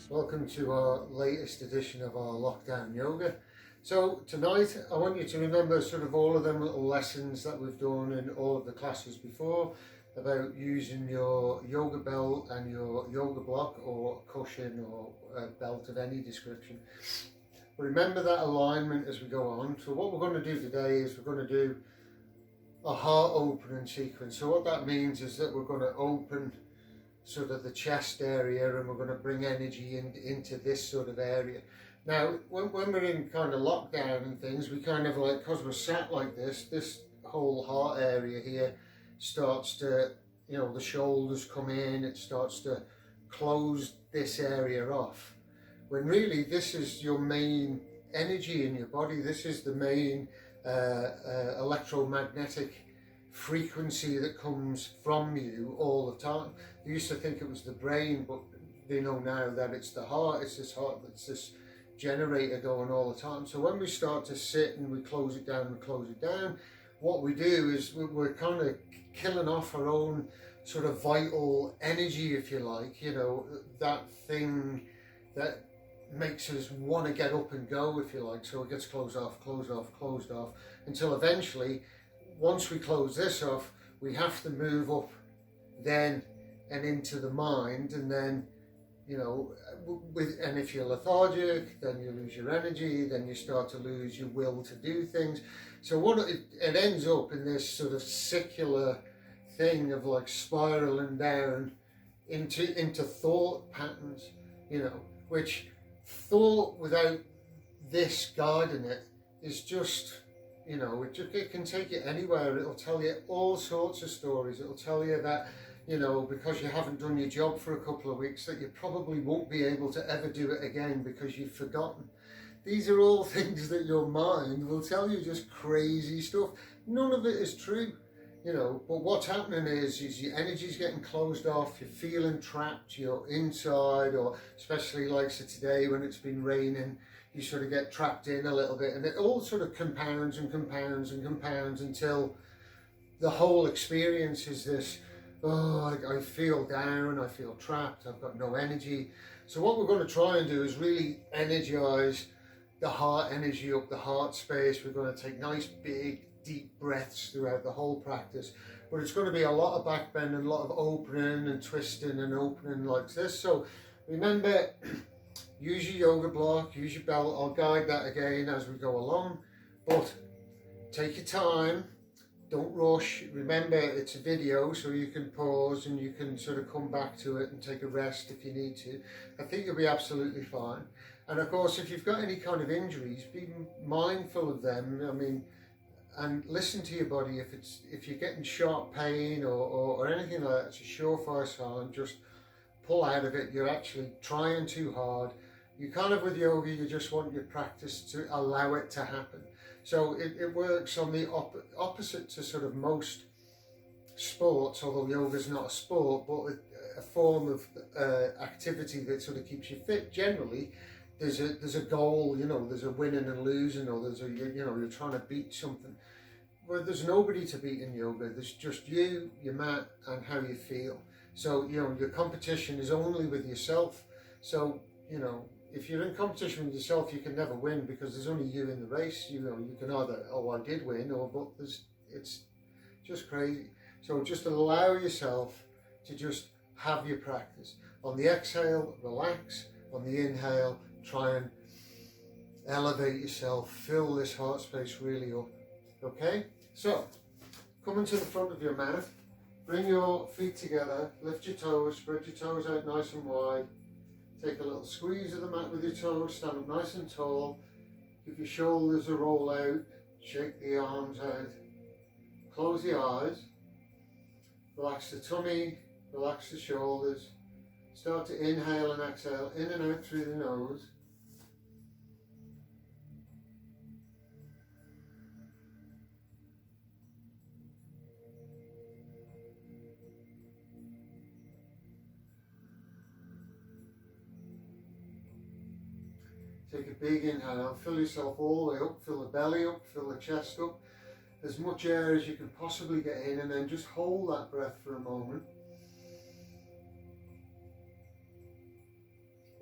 Welcome to our latest edition of our lockdown yoga. So tonight I want you to remember sort of all of them little lessons that we've done in all of the classes before about using your yoga belt and your yoga block or cushion or a belt of any description. But remember that alignment as we go on. So what we're going to do today is we're going to do a heart opening sequence. So what that means is that we're going to open sort of the chest area and we're going to bring energy into this sort of area. Now when we're in kind of lockdown and things, we kind of like, because we're sat like this whole heart area here starts to, you know, the shoulders come in, it starts to close this area off, when really this is your main energy in your body. This is the main electromagnetic frequency that comes from you all the time. They used to think it was the brain, but they know now that it's the heart. It's this heart that's this generator going all the time. So when we start to sit and we close it down, what we do is we're kind of killing off our own sort of vital energy, if you like, you know, that thing that makes us want to get up and go, if you like. So it gets closed off, until eventually, once we close this off, we have to move up then and into the mind, and then, you know, and if you're lethargic, then you lose your energy, then you start to lose your will to do things. So what it ends up in this sort of circular thing of like spiraling down into thought patterns, you know, which thought without this guiding it is just, you know, it can take you anywhere. It'll tell you all sorts of stories. It'll tell you that, you know, because you haven't done your job for a couple of weeks, that you probably won't be able to ever do it again because you've forgotten. These are all things that your mind will tell you, just crazy stuff. None of it is true, you know, but what's happening is your energy's getting closed off, you're feeling trapped, you're inside, or especially like so today when it's been raining, you sort of get trapped in a little bit, and it all sort of compounds until the whole experience is this, oh, I feel down, I feel trapped, I've got no energy. So what we're going to try and do is really energize the heart energy up, the heart space. We're going to take nice big deep breaths throughout the whole practice, but it's going to be a lot of back bend and a lot of opening and twisting and opening like this. So remember, use your yoga block, use your belt. I'll guide that again as we go along, but take your time, don't rush. Remember, it's a video, so you can pause and you can sort of come back to it and take a rest if you need to. I think you'll be absolutely fine. And of course, if you've got any kind of injuries, be mindful of them. I mean, and listen to your body. If you're getting sharp pain or anything like that, it's a surefire sign. Just pull out of it. You're actually trying too hard. You kind of, with yoga, you just want your practice to allow it to happen. So it works on the opposite to sort of most sports, although yoga is not a sport, but a form of activity that sort of keeps you fit. Generally, there's a goal, you know, there's a winning and losing, or there's a, you know, you're trying to beat something. Well, there's nobody to beat in yoga. There's just you, your mat, and how you feel. So, you know, your competition is only with yourself. So, you know, if you're in competition with yourself, you can never win because there's only you in the race. You know, you can either, oh, I did win, or, but it's just crazy. So just allow yourself to just have your practice. On the exhale, relax. On the inhale, try and elevate yourself, fill this heart space really up. Okay? So, come to the front of your mat, bring your feet together, lift your toes, spread your toes out nice and wide. Take a little squeeze of the mat with your toes, stand up nice and tall, give your shoulders a roll out, shake the arms out, close the eyes, relax the tummy, relax the shoulders, start to inhale and exhale, in and out through the nose. Take a big inhale, fill yourself all the way up, fill the belly up, fill the chest up, as much air as you can possibly get in, and then just hold that breath for a moment.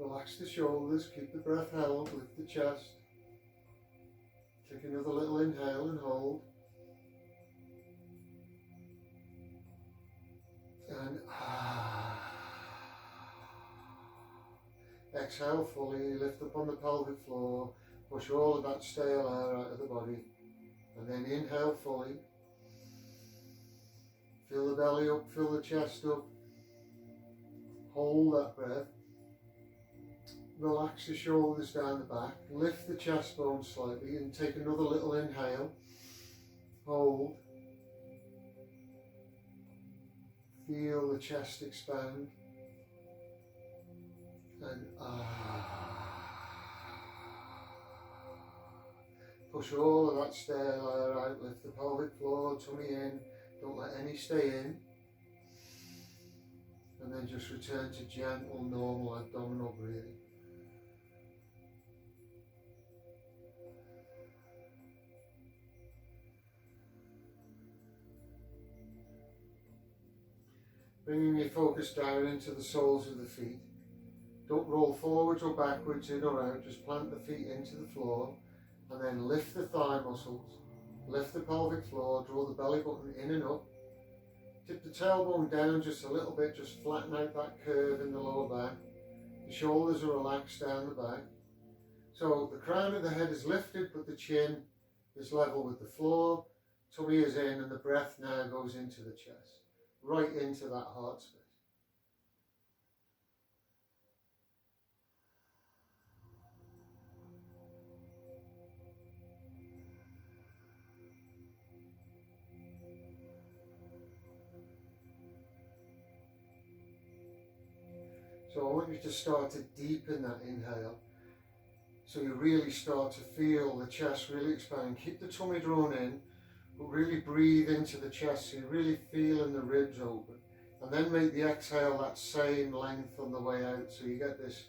Relax the shoulders, keep the breath held, lift the chest. Take another little inhale and hold. And exhale fully, lift up on the pelvic floor, push all of that stale air out of the body. And then inhale fully. Fill the belly up, fill the chest up. Hold that breath. Relax the shoulders down the back. Lift the chest bone slightly and take another little inhale. Hold. Feel the chest expand. And push all of that stale air out. Lift the pelvic floor, tummy in. Don't let any stay in. And then just return to gentle, normal abdominal breathing. Bringing your focus down into the soles of the feet. Don't roll forwards or backwards, in or out. Just plant the feet into the floor and then lift the thigh muscles. Lift the pelvic floor, draw the belly button in and up. Tip the tailbone down just a little bit, just flatten out that curve in the lower back. The shoulders are relaxed down the back. So the crown of the head is lifted, but the chin is level with the floor. Tummy is in and the breath now goes into the chest, right into that heart space. So I want you to start to deepen that inhale. So you really start to feel the chest really expand. Keep the tummy drawn in, but really breathe into the chest so you're really feeling the ribs open. And then make the exhale that same length on the way out. So you get this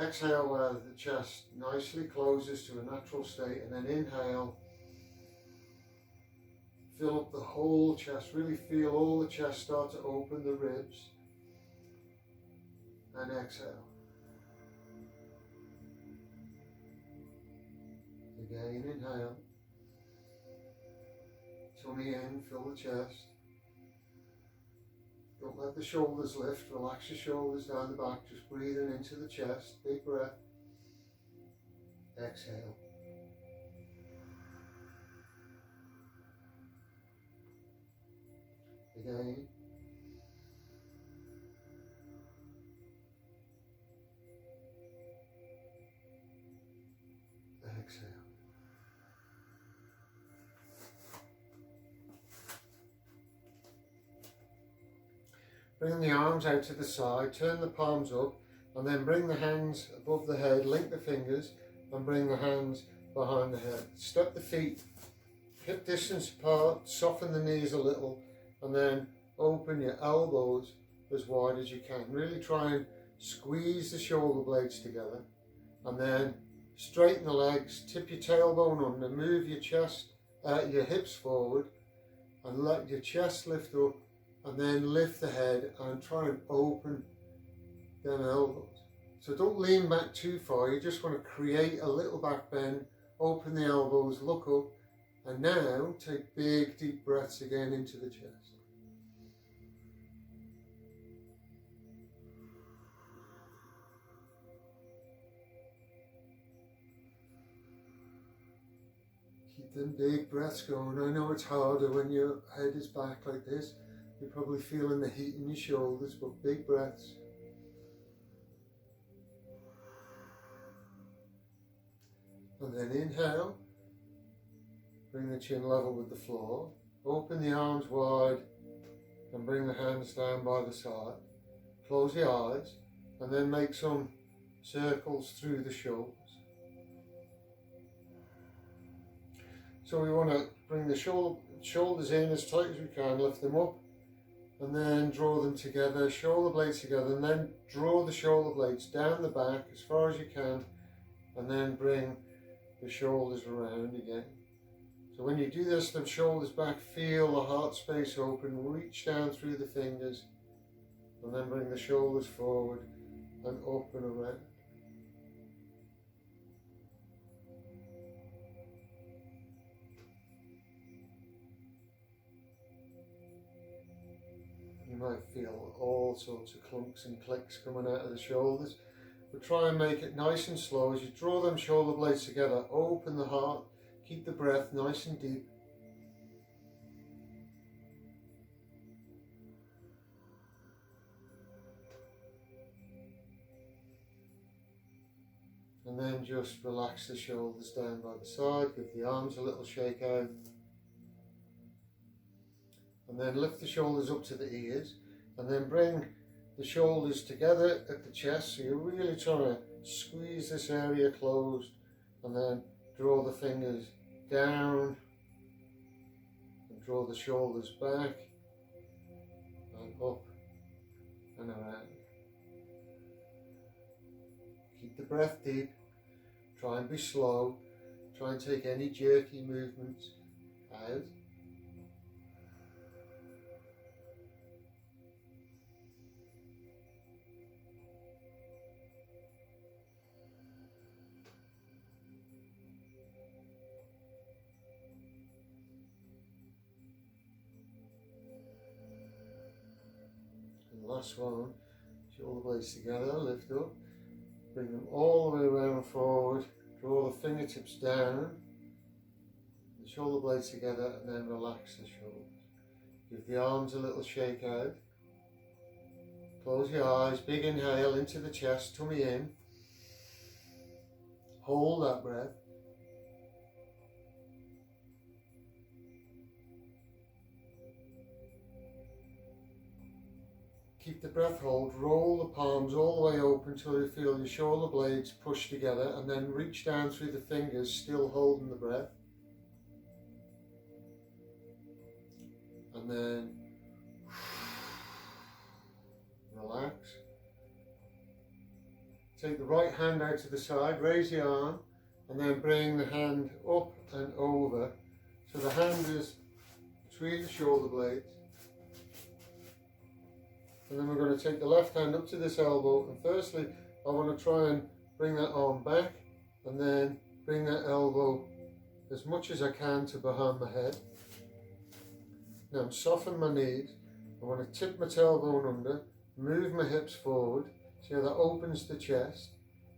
exhale where the chest nicely closes to a natural state, and then inhale. Fill up the whole chest. Really feel all the chest start to open, the ribs. And exhale. Again, inhale. Tummy in, fill the chest. Don't let the shoulders lift. Relax your shoulders down the back. Just breathing into the chest. Big breath. Exhale. Again. Exhale. Bring the arms out to the side, turn the palms up, and then bring the hands above the head, link the fingers, and bring the hands behind the head. Step the feet hip distance apart, soften the knees a little, and then open your elbows as wide as you can. Really try and squeeze the shoulder blades together, and then straighten the legs, tip your tailbone under, move your chest, your hips forward, and let your chest lift up, and then lift the head and try and open them elbows. So don't lean back too far, you just want to create a little back bend, open the elbows, look up, and now take big deep breaths again into the chest. Keep them big breaths going. I know it's harder when your head is back like this. You're probably feeling the heat in your shoulders, but big breaths. And then inhale. Bring the chin level with the floor. Open the arms wide and bring the hands down by the side. Close your eyes and then make some circles through the shoulders. So we want to bring the shoulders in as tight as we can, lift them up, and then draw them together, shoulder blades together, and then draw the shoulder blades down the back as far as you can, and then bring the shoulders around again. So when you do this, the shoulders back, feel the heart space open, reach down through the fingers, and then bring the shoulders forward and up and around. might feel all sorts of clunks and clicks coming out of the shoulders. But try and make it nice and slow. As you draw them shoulder blades together, open the heart, keep the breath nice and deep. And then just relax the shoulders down by the side, give the arms a little shake out. And then lift the shoulders up to the ears, and then bring the shoulders together at the chest, so you're really trying to squeeze this area closed, and then draw the fingers down and draw the shoulders back and up and around. Keep the breath deep, try and be slow, try and take any jerky movements out. Last one, shoulder blades together, lift up, bring them all the way around forward, draw the fingertips down, the shoulder blades together, and then relax the shoulders. Give the arms a little shake out, close your eyes, big inhale into the chest, tummy in, hold that breath. Keep the breath hold, roll the palms all the way open until you feel your shoulder blades push together, and then reach down through the fingers, still holding the breath. And then relax. Take the right hand out to the side, raise the arm, and then bring the hand up and over. So the hand is between the shoulder blades. And then we're going to take the left hand up to this elbow, and firstly I want to try and bring that arm back, and then bring that elbow as much as I can to behind my head. Now soften my knees, I want to tip my tailbone under, move my hips forward, see how that opens the chest,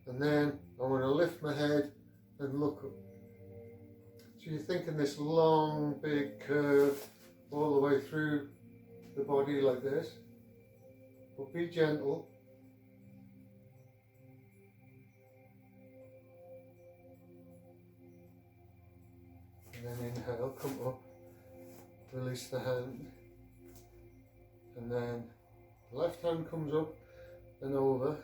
and then I want to lift my head and look up. So you're thinking this long big curve all the way through the body like this. But be gentle. And then inhale, come up, release the hand. And then the left hand comes up and over,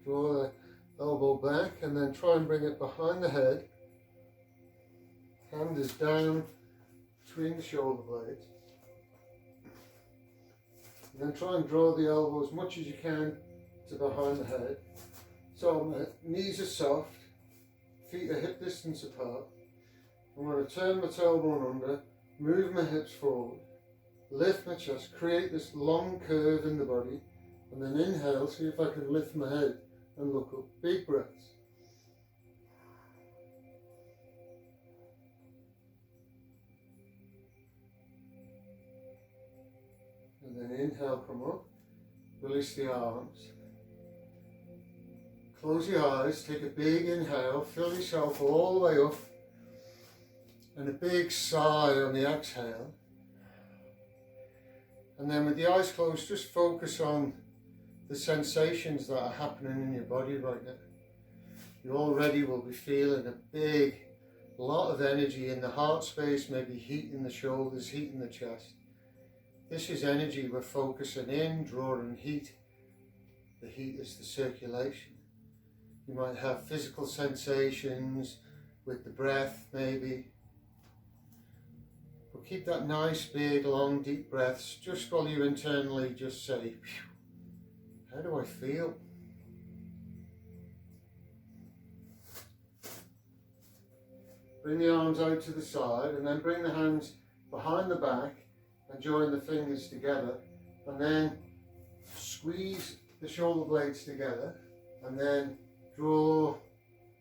draw the elbow back, and then try and bring it behind the head. Hand is down between the shoulder blades. And then try and draw the elbow as much as you can to behind the head. So my knees are soft, feet are hip distance apart. I'm going to turn my tailbone under, move my hips forward, lift my chest, create this long curve in the body, and then inhale, see if I can lift my head and look up. Big breaths. And then inhale, come up, release the arms. Close your eyes, take a big inhale, fill yourself all the way up, and a big sigh on the exhale. And then with the eyes closed, just focus on the sensations that are happening in your body right now. You already will be feeling a lot of energy in the heart space, maybe heat in the shoulders, heat in the chest. This is energy we're focusing in, drawing heat. The heat is the circulation. You might have physical sensations with the breath maybe. But keep that nice, big, long, deep breaths just while you internally just say, how do I feel? Bring the arms out to the side, and then bring the hands behind the back and join the fingers together, and then squeeze the shoulder blades together, and then draw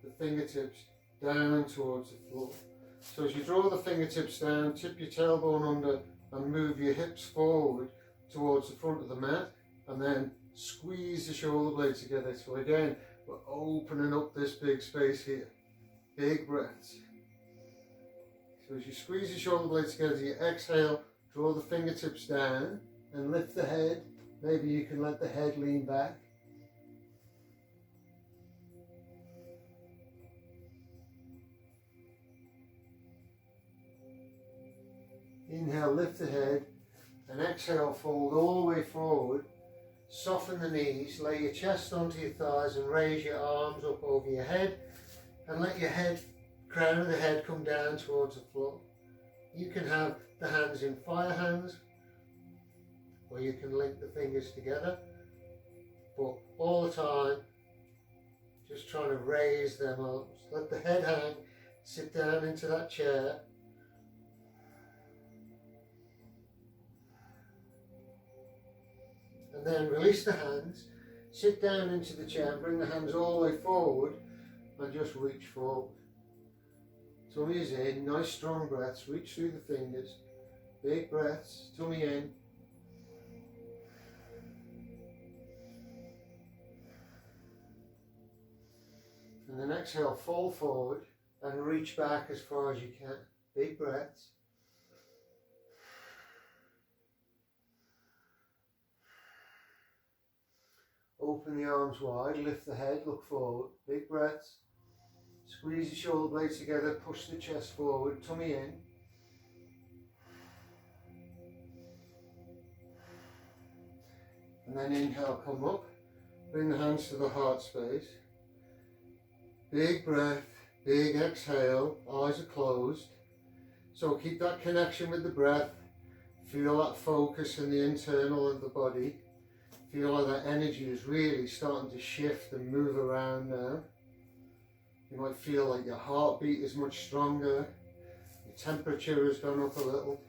the fingertips down towards the floor. So as you draw the fingertips down, tip your tailbone under and move your hips forward, towards the front of the mat, and then squeeze the shoulder blades together. So again, we're opening up this big space here. Big breaths. So as you squeeze your shoulder blades together, you exhale, draw the fingertips down and lift the head. Maybe you can let the head lean back. Inhale, lift the head, and exhale, fold all the way forward. Soften the knees, lay your chest onto your thighs and raise your arms up over your head, and let your head, crown of the head, come down towards the floor. You can have the hands in fire hands, or you can link the fingers together, but all the time just trying to raise them arms. Let the head hang, sit down into that chair. And then release the hands, sit down into the chair and bring the hands all the way forward and just reach forward. Tummy is in, nice strong breaths, reach through the fingers, big breaths, tummy in. And then exhale, fall forward and reach back as far as you can, big breaths. Open the arms wide, lift the head, look forward, big breaths. Squeeze the shoulder blades together, push the chest forward, tummy in. And then inhale, come up, bring the hands to the heart space. Big breath, big exhale, eyes are closed. So keep that connection with the breath, feel that focus in the internal of the body. Feel like that energy is really starting to shift and move around now. You might feel like your heartbeat is much stronger, your temperature has gone up a little.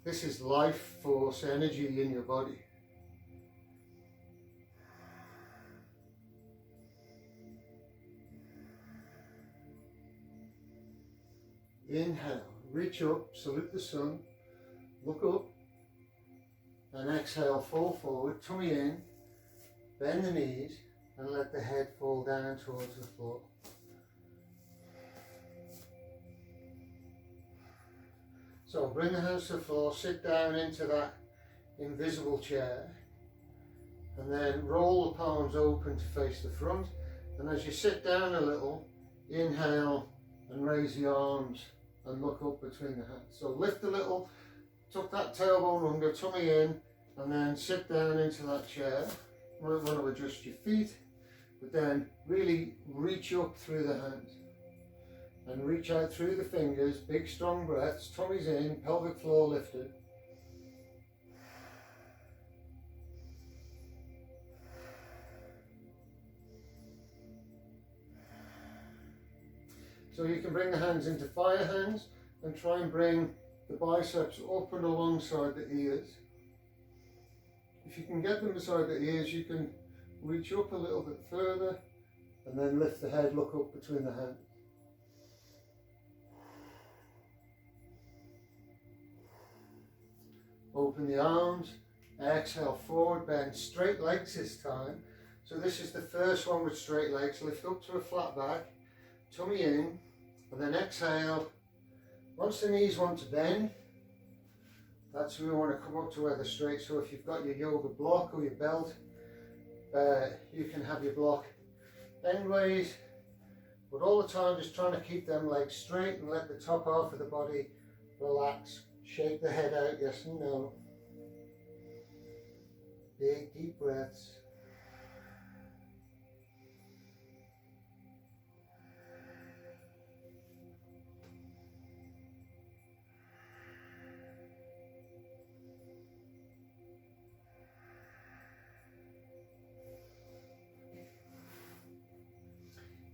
This is life force energy in your body. Inhale, reach up, salute the sun, look up. And exhale, fall forward, tummy in, bend the knees and let the head fall down towards the floor. So bring the hands to the floor, sit down into that invisible chair and then roll the palms open to face the front. And as you sit down a little, inhale and raise the arms and look up between the hands. So lift a little, tuck that tailbone under, tummy in, and then sit down into that chair. You might want to adjust your feet, but then really reach up through the hands and reach out through the fingers. Big strong breaths, tummy's in, pelvic floor lifted. So you can bring the hands into fire hands and try and bring the biceps up and alongside the ears. If you can get them beside the ears, you can reach up a little bit further and then lift the head, look up between the hands. Open the arms, exhale forward, bend, straight legs this time. So this is the first one with straight legs. Lift up to a flat back, tummy in, and then exhale. Once the knees want to bend, that's where we want to come up to where they're straight. So if you've got your yoga block or your belt, you can have your block endways, but all the time just trying to keep them legs straight and let the top half of the body relax. Shake the head out, yes and no. Big deep breaths.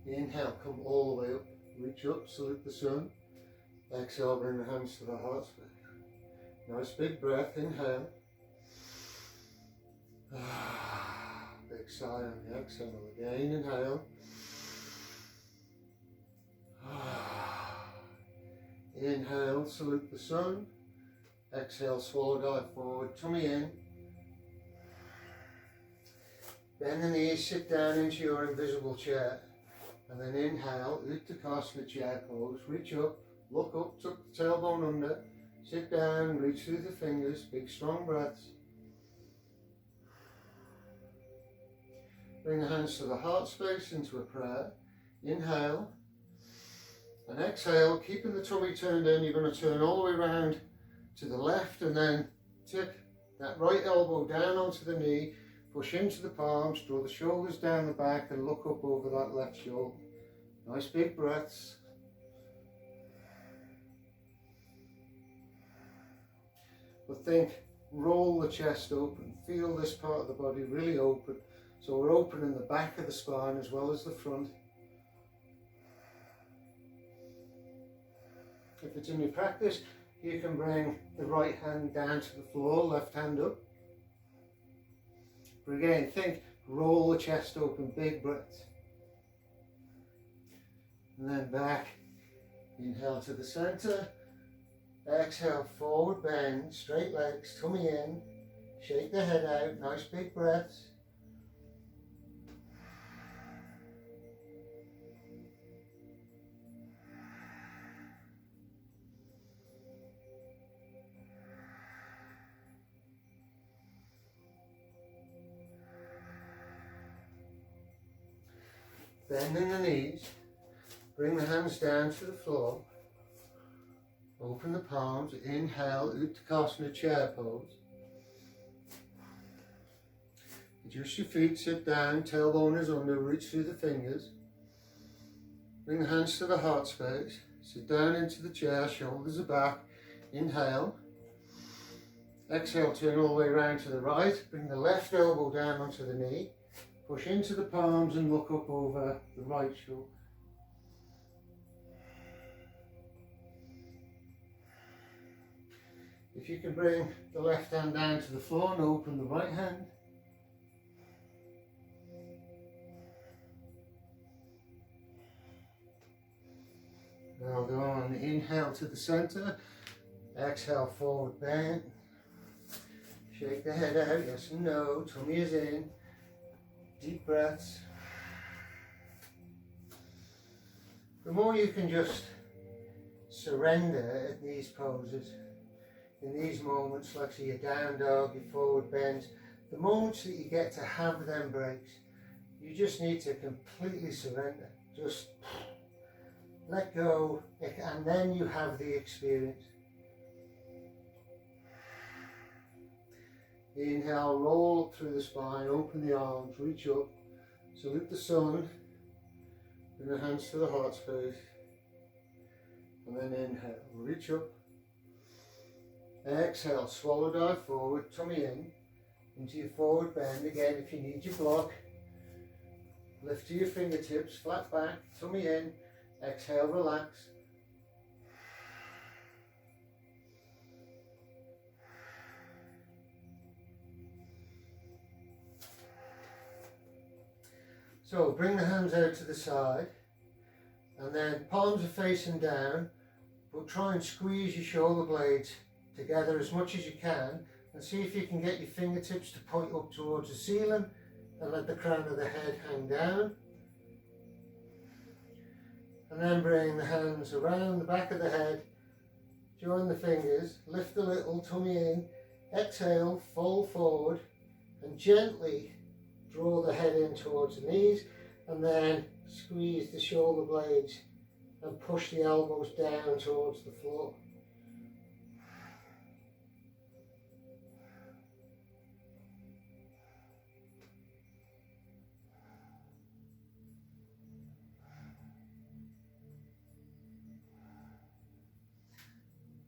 Inhale, come all the way up, reach up, salute the sun. Exhale, bring the hands to the heart space. Nice big breath, inhale. Big sigh on the exhale again, inhale. Inhale, salute the sun. Exhale, swallow, dive forward, tummy in. Bend the knees, sit down into your invisible chair. And then inhale, Uttanasana chair pose, reach up, look up, tuck the tailbone under, sit down, reach through the fingers, big strong breaths. Bring the hands to the heart space into a prayer. Inhale and exhale, keeping the tummy turned in. You're going to turn all the way around to the left and then tip that right elbow down onto the knee, push into the palms, draw the shoulders down the back and look up over that left shoulder. Nice big breaths. But think, roll the chest open, feel this part of the body really open. So we're opening the back of the spine as well as the front. If it's in your practice, you can bring the right hand down to the floor, left hand up. But again, think, roll the chest open, big breaths. And then back, inhale to the center, exhale, forward bend, straight legs, tummy in, shake the head out, nice big breaths. Bending the knees, bring the hands down to the floor, open the palms, inhale, Uttanasana chair pose. Adjust your feet, sit down, tailbone is under, reach through the fingers. Bring the hands to the heart space, sit down into the chair, shoulders are back, inhale. Exhale, turn all the way around to the right, bring the left elbow down onto the knee. Push into the palms and look up over the right shoulder. If you can bring the left hand down to the floor and open the right hand. Now go on, inhale to the center, exhale forward bend. Shake the head out, yes and no, tummy is in. Deep breaths. The more you can just surrender at these poses, in these moments, like say your down dog, your forward bends, the moments that you get to have them breaks, you just need to completely surrender. Just let go, and then you have the experience. Inhale, roll up through the spine, open the arms, reach up, salute the sun, bring the hands to the heart space, and then inhale, reach up, exhale, swallow, dive forward, tummy in, into your forward bend. Again, if you need your block, lift to your fingertips, flat back, tummy in, exhale, relax. So bring the hands out to the side, and then palms are facing down, but try and squeeze your shoulder blades together as much as you can, and see if you can get your fingertips to point up towards the ceiling and let the crown of the head hang down. And then bring the hands around the back of the head, join the fingers, lift a little, tummy in, exhale, fold forward, and gently draw the head in towards the knees, and then squeeze the shoulder blades and push the elbows down towards the floor.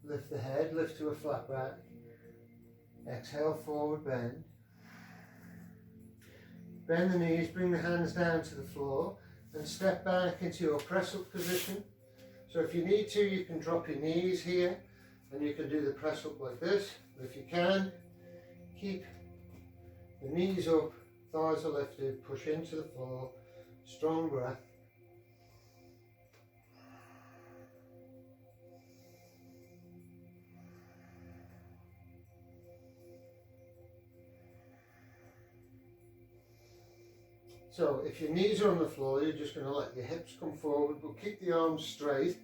Lift the head, lift to a flat back. Exhale, forward bend. Bend the knees, bring the hands down to the floor and step back into your press up position. So if you need to, you can drop your knees here and you can do the press up like this. But if you can, keep the knees up, thighs are lifted, push into the floor, strong breath. So if your knees are on the floor, you're just going to let your hips come forward, but keep the arms straight.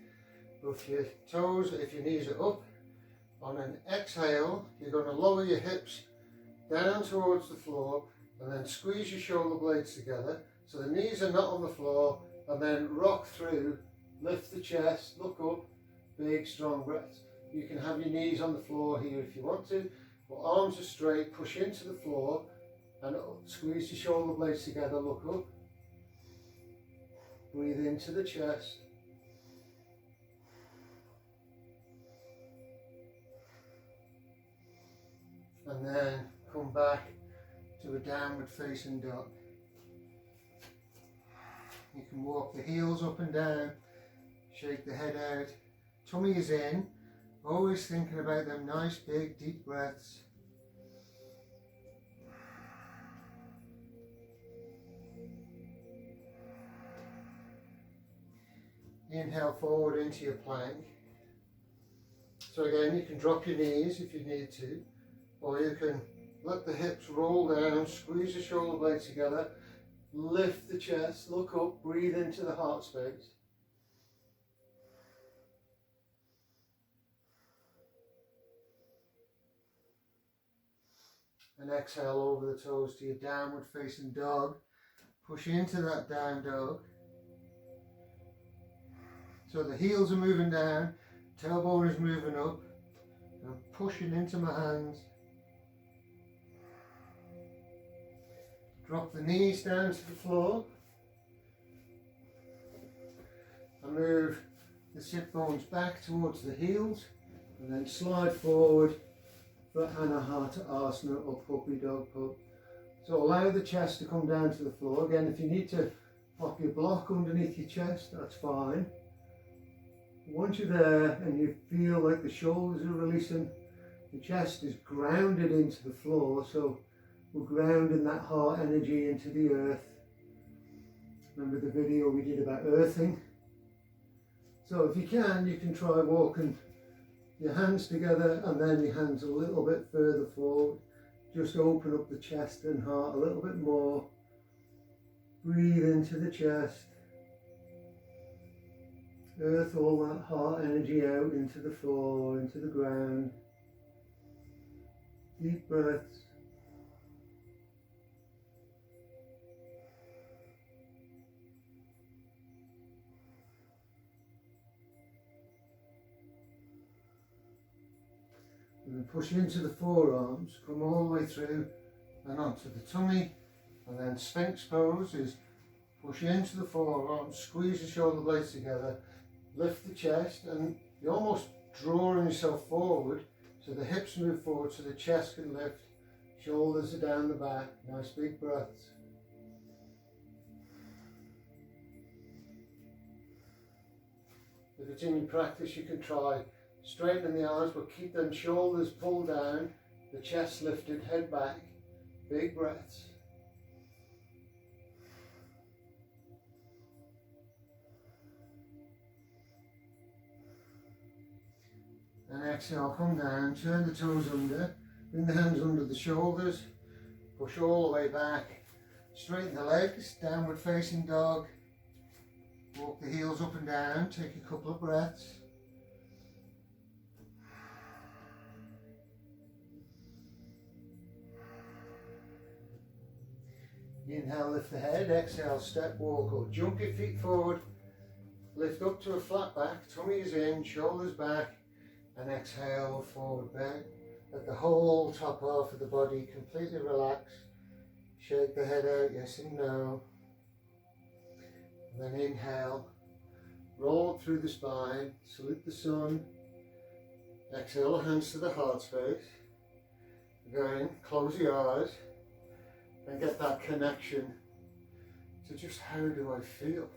With your toes, if your knees are up, on an exhale, you're going to lower your hips down towards the floor and then squeeze your shoulder blades together so the knees are not on the floor, and then rock through, lift the chest, look up, big strong breaths. You can have your knees on the floor here if you want to, but arms are straight, push into the floor and squeeze your shoulder blades together, look up, breathe into the chest. And then come back to a downward facing dog. You can walk the heels up and down, shake the head out, tummy is in, always thinking about them nice big deep breaths. Inhale forward into your plank. So again, you can drop your knees if you need to, or you can let the hips roll down, squeeze the shoulder blades together, lift the chest, look up, breathe into the heart space. And exhale over the toes to your downward facing dog. Push into that down dog. So the heels are moving down, tailbone is moving up, and I'm pushing into my hands. Drop the knees down to the floor. And move the sit bones back towards the heels, and then slide forward for Anahata Asana or Puppy Dog Pup. So allow the chest to come down to the floor. Again, if you need to pop your block underneath your chest, that's fine. Once you're there and you feel like the shoulders are releasing, the chest is grounded into the floor, so we're grounding that heart energy into the earth. Remember the video we did about earthing? So if you can try walking your hands together and then your hands a little bit further forward. Just open up the chest and heart a little bit more. Breathe into the chest. Earth all that heart energy out into the floor, into the ground. Deep breaths. And then push into the forearms, come all the way through and onto the tummy. And then Sphinx pose is push into the forearms, squeeze the shoulder blades together, lift the chest, and you're almost drawing yourself forward so the hips move forward so the chest can lift, shoulders are down the back, nice big breaths. If it's in your practice, you can try straightening the arms, but keep them shoulders pulled down, the chest lifted, head back, big breaths. And exhale, come down, turn the toes under, bring the hands under the shoulders, push all the way back, straighten the legs, downward facing dog, walk the heels up and down, take a couple of breaths. Inhale, lift the head, exhale, step, walk or jump your feet forward, lift up to a flat back, tummy is in, shoulders back, and exhale, forward bend. Let the whole top half of the body completely relax. Shake the head out, yes and no. And then inhale, roll up through the spine, salute the sun. Exhale, hands to the heart space. Again, close your eyes and get that connection to just how do I feel.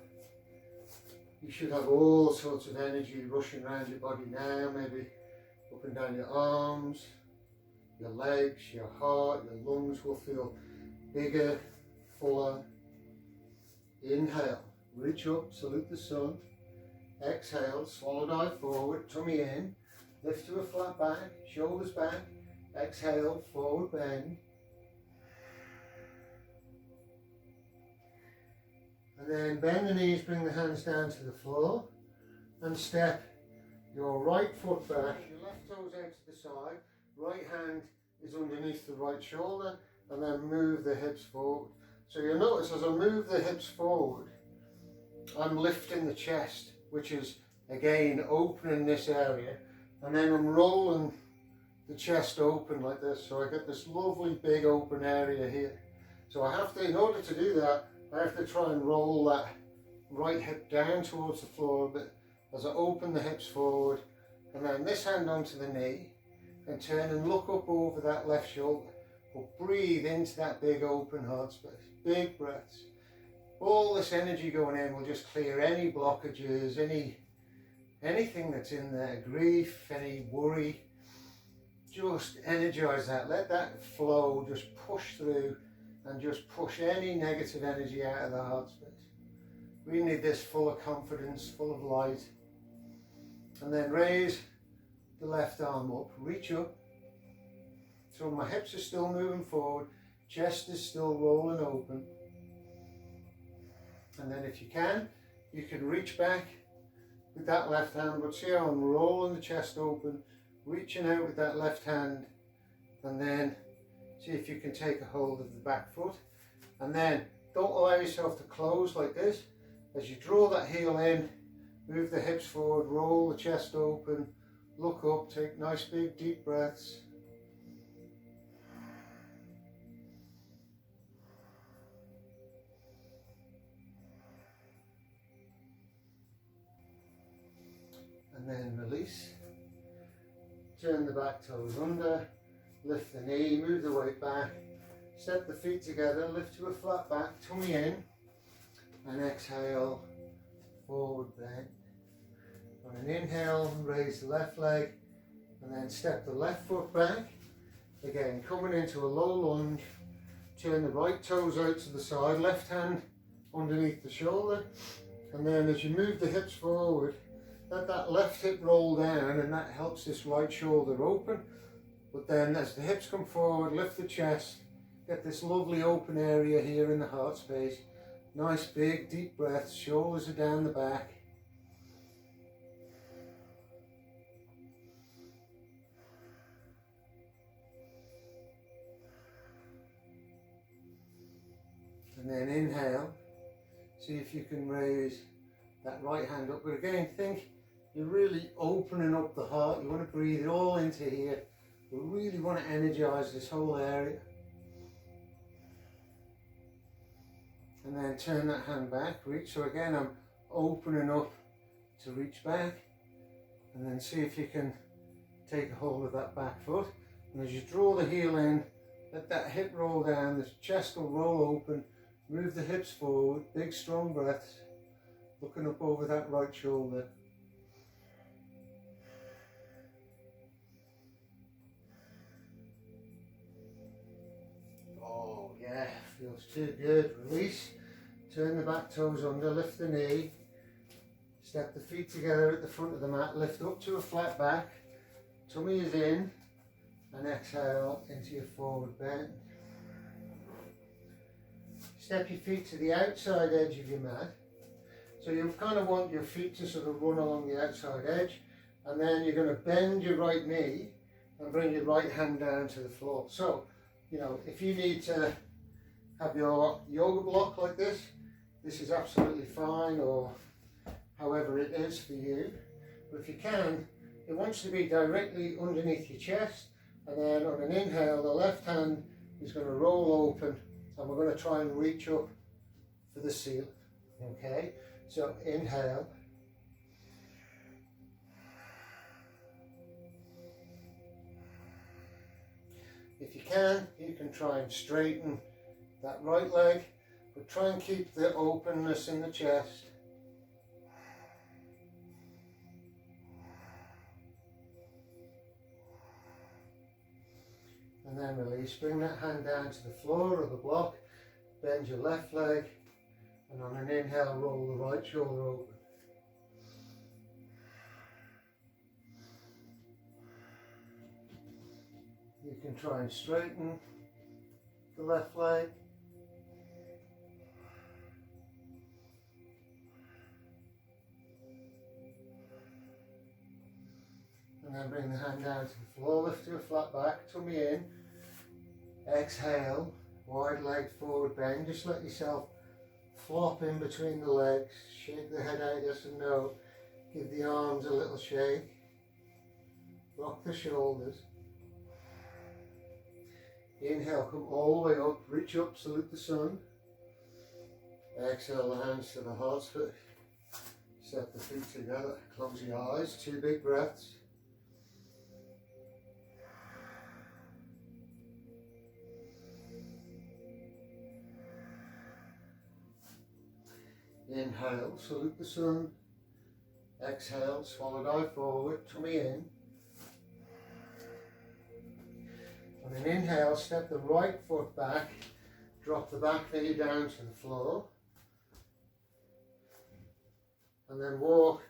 You should have all sorts of energy rushing around your body now, maybe up and down your arms, your legs, your heart, your lungs will feel bigger, fuller. Inhale, reach up, salute the sun. Exhale, swallow dive forward, tummy in, lift to a flat back, shoulders back. Exhale, forward bend. And then bend the knees, bring the hands down to the floor and step your right foot back. Your left toes out to the side, right hand is underneath the right shoulder, and then move the hips forward. So you'll notice as I move the hips forward, I'm lifting the chest, which is again opening this area, and then I'm rolling the chest open like this, so I get this lovely big open area here. So I have to, in order to do that, I have to try and roll that right hip down towards the floor a bit as I open the hips forward, and then this hand onto the knee, and turn and look up over that left shoulder. But breathe into that big open heart space, big breaths. All this energy going in will just clear any blockages, anything that's in there, grief, any worry. Just energize that, let that flow just push through and just push any negative energy out of the heart space. We need this full of confidence, full of light. And then raise the left arm up, reach up. So my hips are still moving forward, chest is still rolling open. And then if you can reach back with that left hand, but see how I'm rolling the chest open, reaching out with that left hand, and then see if you can take a hold of the back foot. And then don't allow yourself to close like this. As you draw that heel in, move the hips forward, roll the chest open, look up, take nice big deep breaths. And then release. Turn the back toes under, lift the knee, move the weight back, step the feet together, lift to a flat back, tummy in, and exhale, forward bend. On an inhale, raise the left leg, and then step the left foot back. Again, coming into a low lunge, turn the right toes out to the side, left hand underneath the shoulder, and then as you move the hips forward, let that left hip roll down, and that helps this right shoulder open. But then as the hips come forward, lift the chest, get this lovely open area here in the heart space. Nice big deep breaths, shoulders are down the back. And then inhale, see if you can raise that right hand up. But again, think you're really opening up the heart. You want to breathe it all into here. We really want to energize this whole area. And then turn that hand back, reach. So again, I'm opening up to reach back. And then see if you can take a hold of that back foot. And as you draw the heel in, let that hip roll down, the chest will roll open, move the hips forward, big strong breaths, looking up over that right shoulder. Oh yeah, feels too good. Release, turn the back toes under, lift the knee, step the feet together at the front of the mat, lift up to a flat back, tummy is in, and exhale into your forward bend. Step your feet to the outside edge of your mat. So you kind of want your feet to sort of run along the outside edge, and then you're going to bend your right knee and bring your right hand down to the floor. So, you know, if you need to have your yoga block like this is absolutely fine, or however it is for you. But if you can, it wants to be directly underneath your chest, and then on an inhale, the left hand is going to roll open, and we're going to try and reach up for the ceiling. Okay, so inhale. If you can try and straighten that right leg, but try and keep the openness in the chest. And then release, bring that hand down to the floor of the block, bend your left leg, and on an inhale, roll the right shoulder open. You can try and straighten the left leg. bring the hand down to the floor, lift to a flat back, tummy in. Exhale, wide leg forward bend. Just let yourself flop in between the legs. Shake the head out, yes and no. Give the arms a little shake. Rock the shoulders. Inhale, come all the way up, reach up, salute the sun. Exhale, the hands to the heart space. Step the feet together, close your eyes, 2 big breaths. Inhale, salute the sun. Exhale, swallow dive forward, tummy in. And then inhale, step the right foot back, drop the back knee down to the floor. And then walk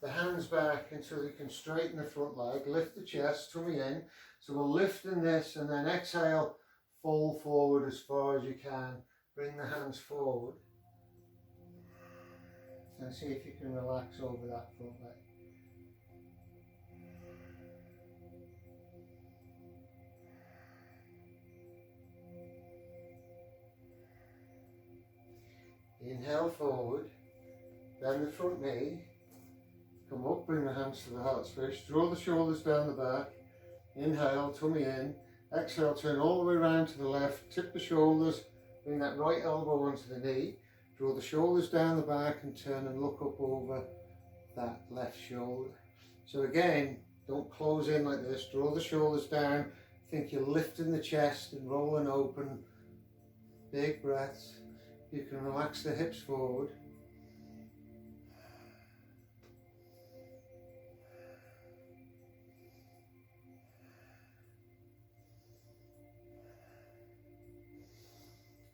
the hands back until you can straighten the front leg, lift the chest, tummy in. So we'll lift in this and then exhale, fold forward as far as you can. Bring the hands forward. And see if you can relax over that front leg. Inhale forward, bend the front knee, come up, bring the hands to the heart space, draw the shoulders down the back, inhale, tummy in, exhale, turn all the way around to the left, tip the shoulders, bring that right elbow onto the knee, draw the shoulders down the back and turn and look up over that left shoulder. So again, don't close in like this, draw the shoulders down, think you're lifting the chest and rolling open, big breaths. You can relax the hips forward.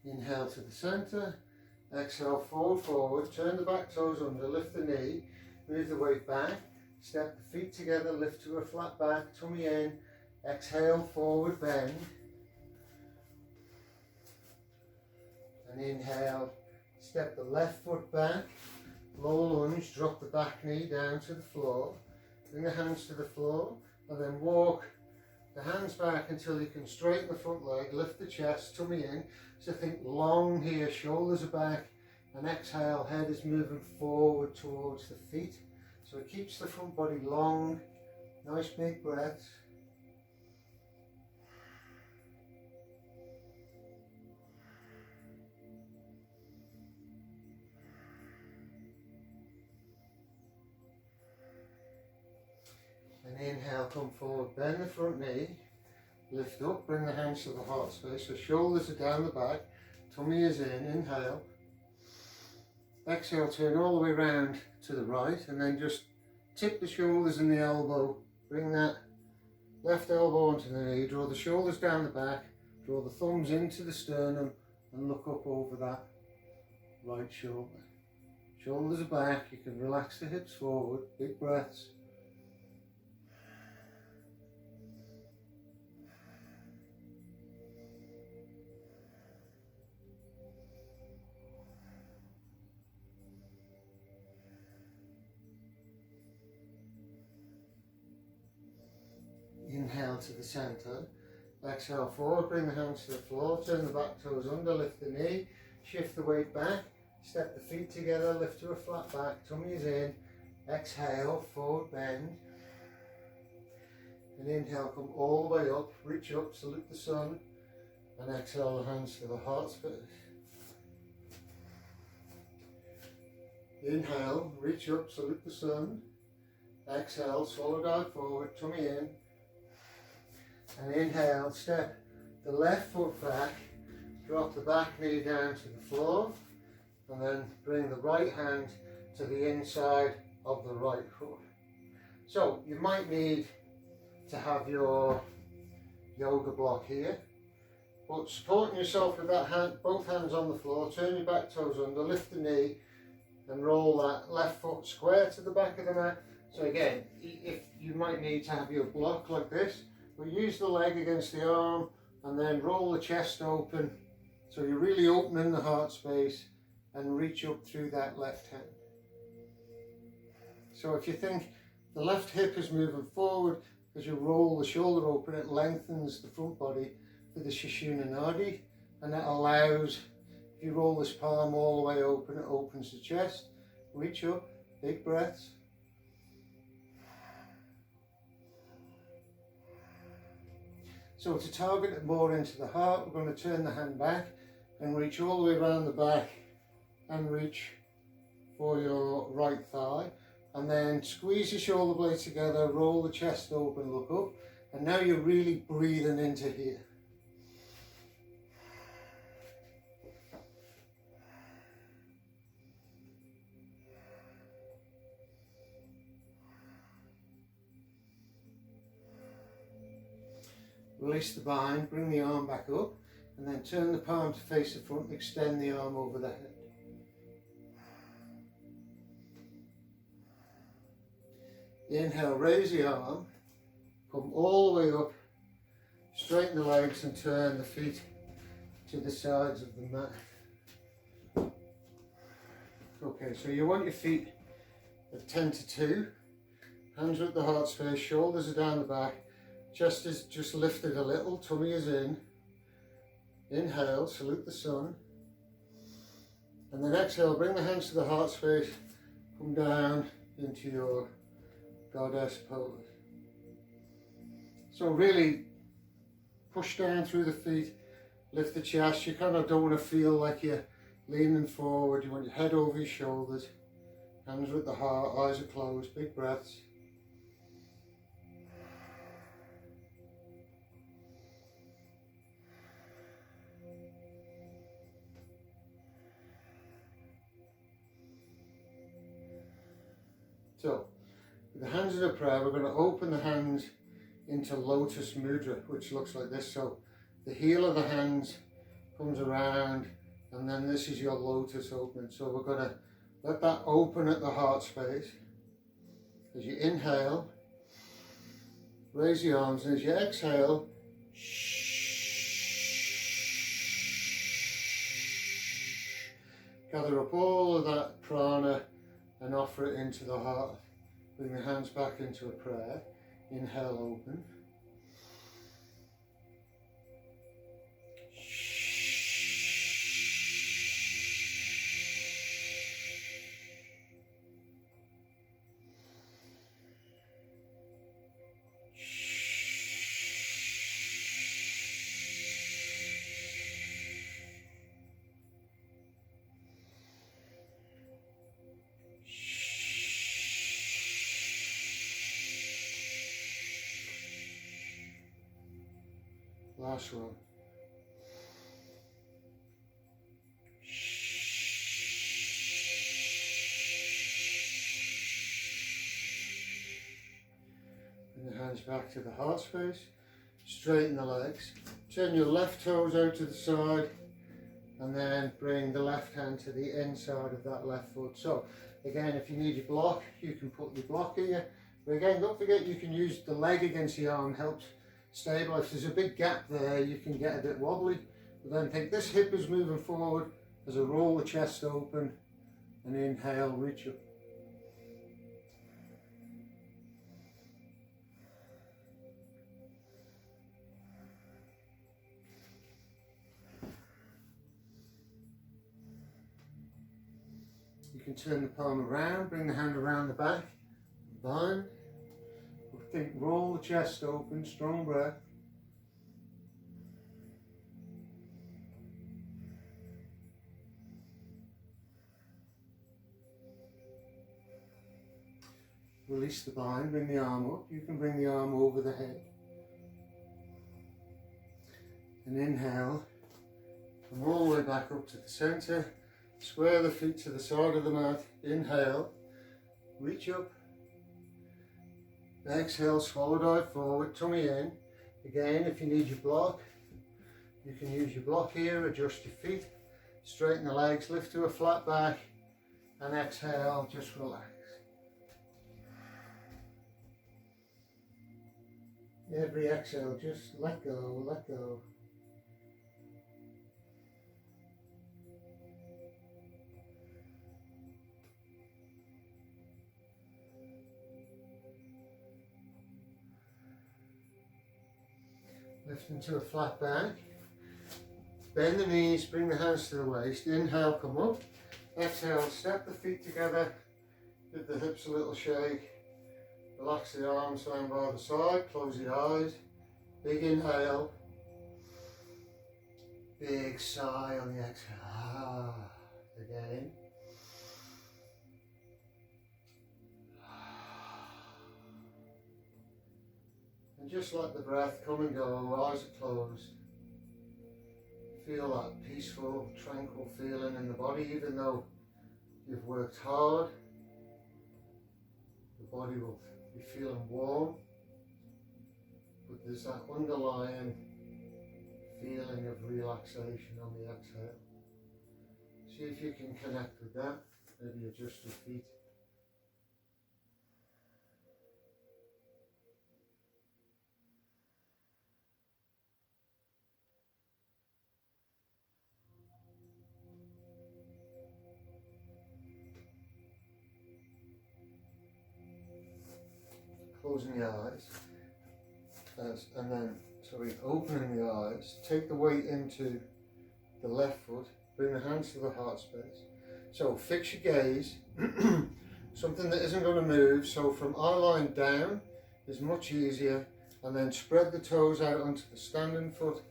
Inhale to the center, exhale forward, turn the back toes under, lift the knee, move the weight back, step the feet together, lift to a flat back, tummy in, exhale, forward bend. And inhale, step the left foot back, low lunge, drop the back knee down to the floor, bring the hands to the floor, and then walk the hands back until you can straighten the front leg, lift the chest, tummy in. So think long here, shoulders are back, and exhale, head is moving forward towards the feet. So it keeps the front body long, nice big breaths. And inhale, come forward, bend the front knee, lift up, bring the hands to the heart space, so shoulders are down the back, tummy is in, inhale. Exhale, turn all the way round to the right, and then just tip the shoulders and the elbow, bring that left elbow onto the knee, draw the shoulders down the back, draw the thumbs into the sternum, and look up over that right shoulder. Shoulders are back, you can relax the hips forward, big breaths. Inhale to the center, exhale forward, bring the hands to the floor, turn the back toes under, lift the knee, shift the weight back, step the feet together, lift to a flat back, tummy is in, exhale, forward bend, and inhale, come all the way up, reach up, salute the sun, and exhale the hands to the heart space. Inhale, reach up, salute the sun, exhale, swallow dive forward, tummy in, and inhale, step the left foot back, drop the back knee down to the floor, and then bring the right hand to the inside of the right foot. So you might need to have your yoga block here, but supporting yourself with that hand, both hands on the floor, turn your back toes under, lift the knee, and roll that left foot square to the back of the mat. So again, if you might need to have your block like this, but use the leg against the arm and then roll the chest open so you're really opening the heart space and reach up through that left hand. So if you think the left hip is moving forward, as you roll the shoulder open, it lengthens the front body for the Sushumna Nadi, and that allows, if you roll this palm all the way open, it opens the chest. Reach up, big breaths. So to target it more into the heart, we're going to turn the hand back and reach all the way around the back and reach for your right thigh, and then squeeze your shoulder blades together, roll the chest open, look up, and now you're really breathing into here. Release the bind, bring the arm back up, and then turn the palm to face the front, extend the arm over the head. Inhale, raise the arm, come all the way up, straighten the legs and turn the feet to the sides of the mat. Okay, so you want your feet at 10 to 2, hands are at the heart space, shoulders are down the back, chest is just lifted a little, tummy is in. Inhale, salute the sun. And then exhale, bring the hands to the heart space, come down into your goddess pose. So really push down through the feet, lift the chest. You kind of don't want to feel like you're leaning forward. You want your head over your shoulders, hands are at the heart, eyes are closed, big breaths. So, with the hands in a prayer, we're going to open the hands into Lotus Mudra, which looks like this. So, the heel of the hands comes around, and then this is your Lotus opening. So, we're going to let that open at the heart space. As you inhale, raise the arms, and as you exhale, gather up all of that prana and offer it into the heart. Bring the hands back into a prayer. Inhale, open. Last one. Bring the hands back to the heart space. Straighten the legs. Turn your left toes out to the side, and then bring the left hand to the inside of that left foot. So again, if you need your block, you can put your block here. But again, don't forget you can use the leg against the arm, helps stabilize. If there's a big gap there, you can get a bit wobbly. But then think this hip is moving forward as I roll the chest open and inhale, reach up. You can turn the palm around, bring the hand around the back, bind. Think, roll the chest open, strong breath. Release the bind, bring the arm up. You can bring the arm over the head. And inhale, come all the way back up to the center. Square the feet to the side of the mat. Inhale, reach up. Exhale, swallow dive forward, tummy in. Again, if you need your block, you can use your block here, adjust your feet, straighten the legs, lift to a flat back, and exhale, just relax. Every exhale, just let go, let go. Lift into a flat back. Bend the knees, bring the hands to the waist. Inhale, come up. Exhale, step the feet together. Give the hips a little shake. Relax the arms down by the side. Close the eyes. Big inhale. Big sigh on the exhale. Ah, again. And just let the breath come and go. Eyes are closed. Feel that peaceful, tranquil feeling in the body, even though you've worked hard. The body will be feeling warm, but there's that underlying feeling of relaxation on the exhale. See if you can connect with that. Maybe adjust your feet. Closing the eyes, and then, opening the eyes. Take the weight into the left foot, bring the hands to the heart space. So fix your gaze, something that isn't going to move, so from eye line down is much easier, and then spread the toes out onto the standing foot,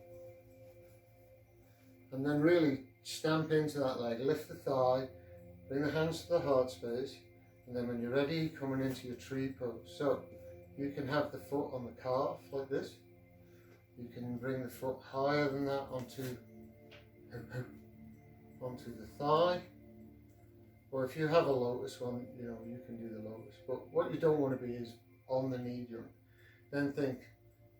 and then really stamp into that leg, lift the thigh, bring the hands to the heart space, and then when you're ready, coming into your tree pose. So you can have the foot on the calf like this. You can bring the foot higher than that onto the thigh. Or if you have a lotus one, you can do the lotus. But what you don't want to be is on the knee joint. Then think,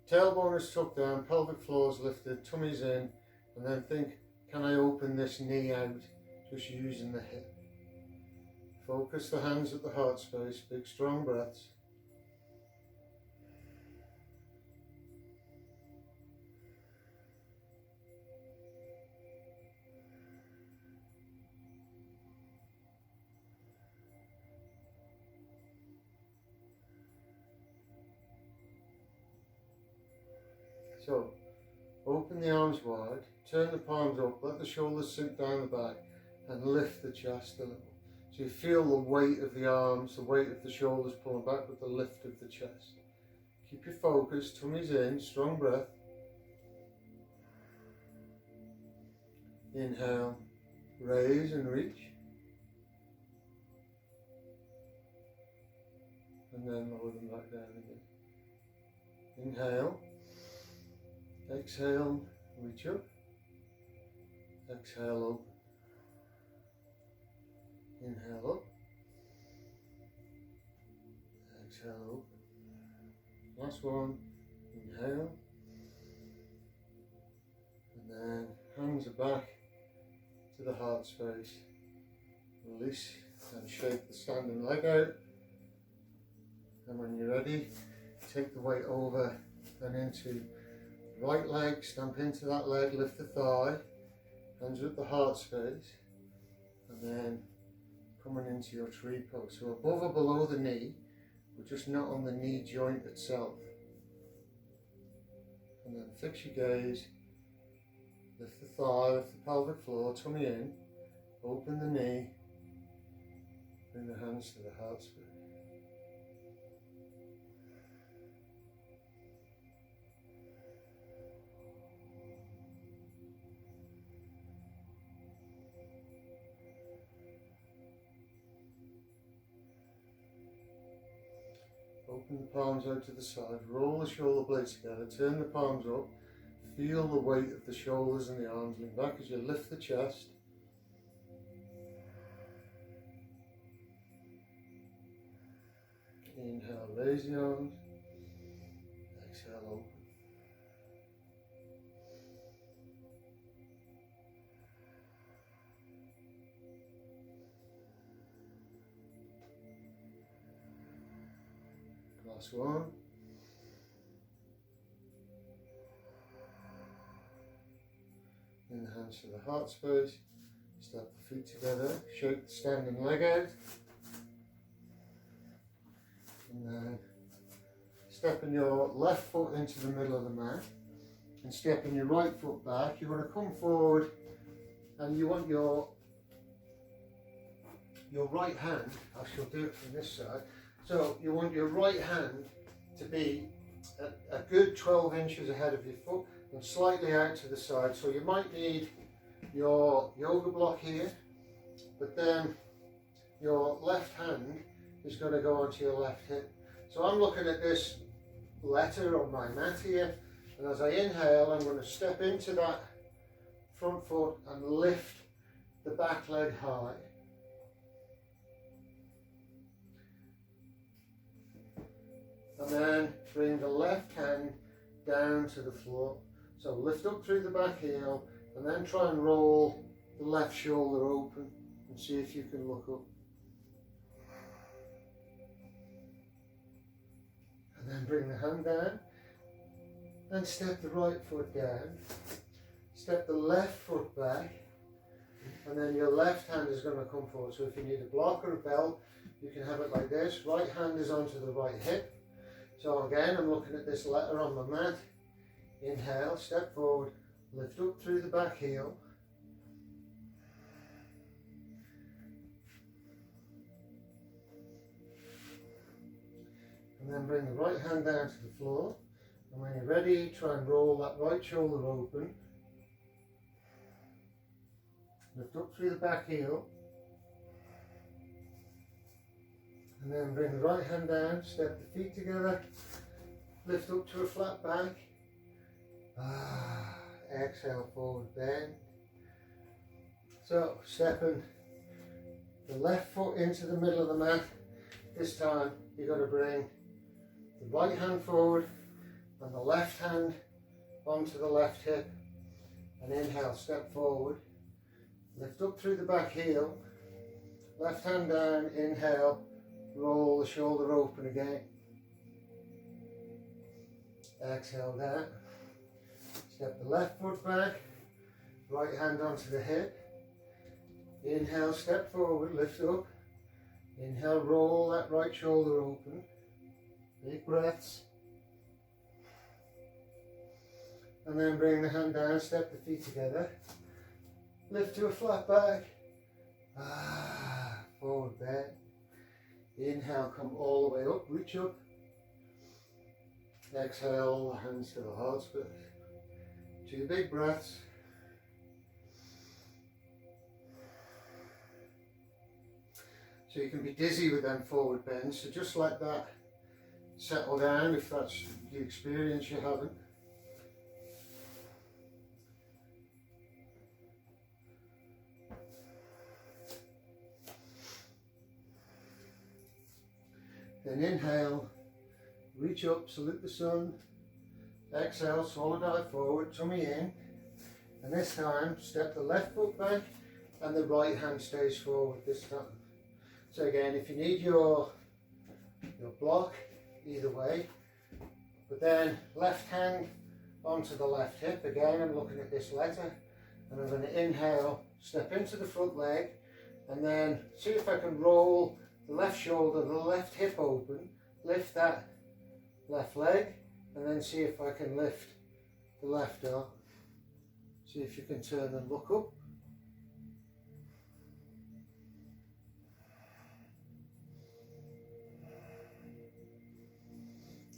tailbone is tucked down, pelvic floor is lifted, tummy's in, and then think, can I open this knee out just using the hip? Focus the hands at the heart space, big strong breaths. So, open the arms wide, turn the palms up, let the shoulders sink down the back, and lift the chest a little. So you feel the weight of the arms, the weight of the shoulders pulling back with the lift of the chest. Keep your focus, tummy's in, strong breath. Inhale, raise and reach. And then lower them back down again. Inhale. Exhale, reach up. Exhale, open. Inhale up. Exhale, open. Last one. Inhale. And then hands are back to the heart space. Release and shake the standing leg out. And when you're ready, take the weight over and into right leg, stamp into that leg, lift the thigh, hands at the heart space, and then coming into your tree pose. So above or below the knee, but just not on the knee joint itself. And then fix your gaze, lift the thigh, lift the pelvic floor, tummy in, open the knee, bring the hands to the heart space. Open the palms out to the side, roll the shoulder blades together, turn the palms up, feel the weight of the shoulders and the arms lean back as you lift the chest. Inhale, raise the arms, exhale, open. Last one. In the hands to the heart space. Step the feet together. Shake the standing leg out. And then stepping your left foot into the middle of the mat. and stepping your right foot back, you're going to come forward and you want your right hand, I shall do it from this side, so you want your right hand to be a good 12 inches ahead of your foot and slightly out to the side. So you might need your yoga block here, but then your left hand is going to go onto your left hip. So I'm looking at this letter on my mat here, and as I inhale I'm going to step into that front foot and lift the back leg high. And then bring the left hand down to the floor. So lift up through the back heel and then try and roll the left shoulder open and see if you can look up. And then bring the hand down and step the right foot down. Step the left foot back, and then your left hand is going to come forward. So if you need a block or a belt, you can have it like this. Right hand is onto the right hip. So again, I'm looking at this letter on my mat. Inhale, step forward, lift up through the back heel. And then bring the right hand down to the floor. And when you're ready, try and roll that right shoulder open. Lift up through the back heel. And then bring the right hand down, step the feet together, lift up to a flat back. Exhale, forward bend. So stepping the left foot into the middle of the mat. This time you're going to bring the right hand forward and the left hand onto the left hip. And inhale, step forward, lift up through the back heel, left hand down, inhale, roll the shoulder open again. Exhale down. Step the left foot back, right hand onto the hip. Inhale, step forward, lift up. Inhale, roll that right shoulder open. Big breaths. And then bring the hand down, step the feet together. Lift to a flat back. Forward bend. Inhale, come all the way up, reach up. Exhale, hands to the heart space. 2 big breaths. So you can be dizzy with them forward bends, so just let that settle down if that's the experience you're having. Then inhale, reach up, salute the sun. Exhale, swallow dive forward, tummy in. And this time, step the left foot back and the right hand stays forward this time. So again, if you need your block, either way. But then left hand onto the left hip. Again, I'm looking at this letter. And I'm going to inhale, step into the front leg. And then see if I can roll the left shoulder, the left hip open, lift that left leg, and then see if I can lift the left arm. See if you can turn and look up.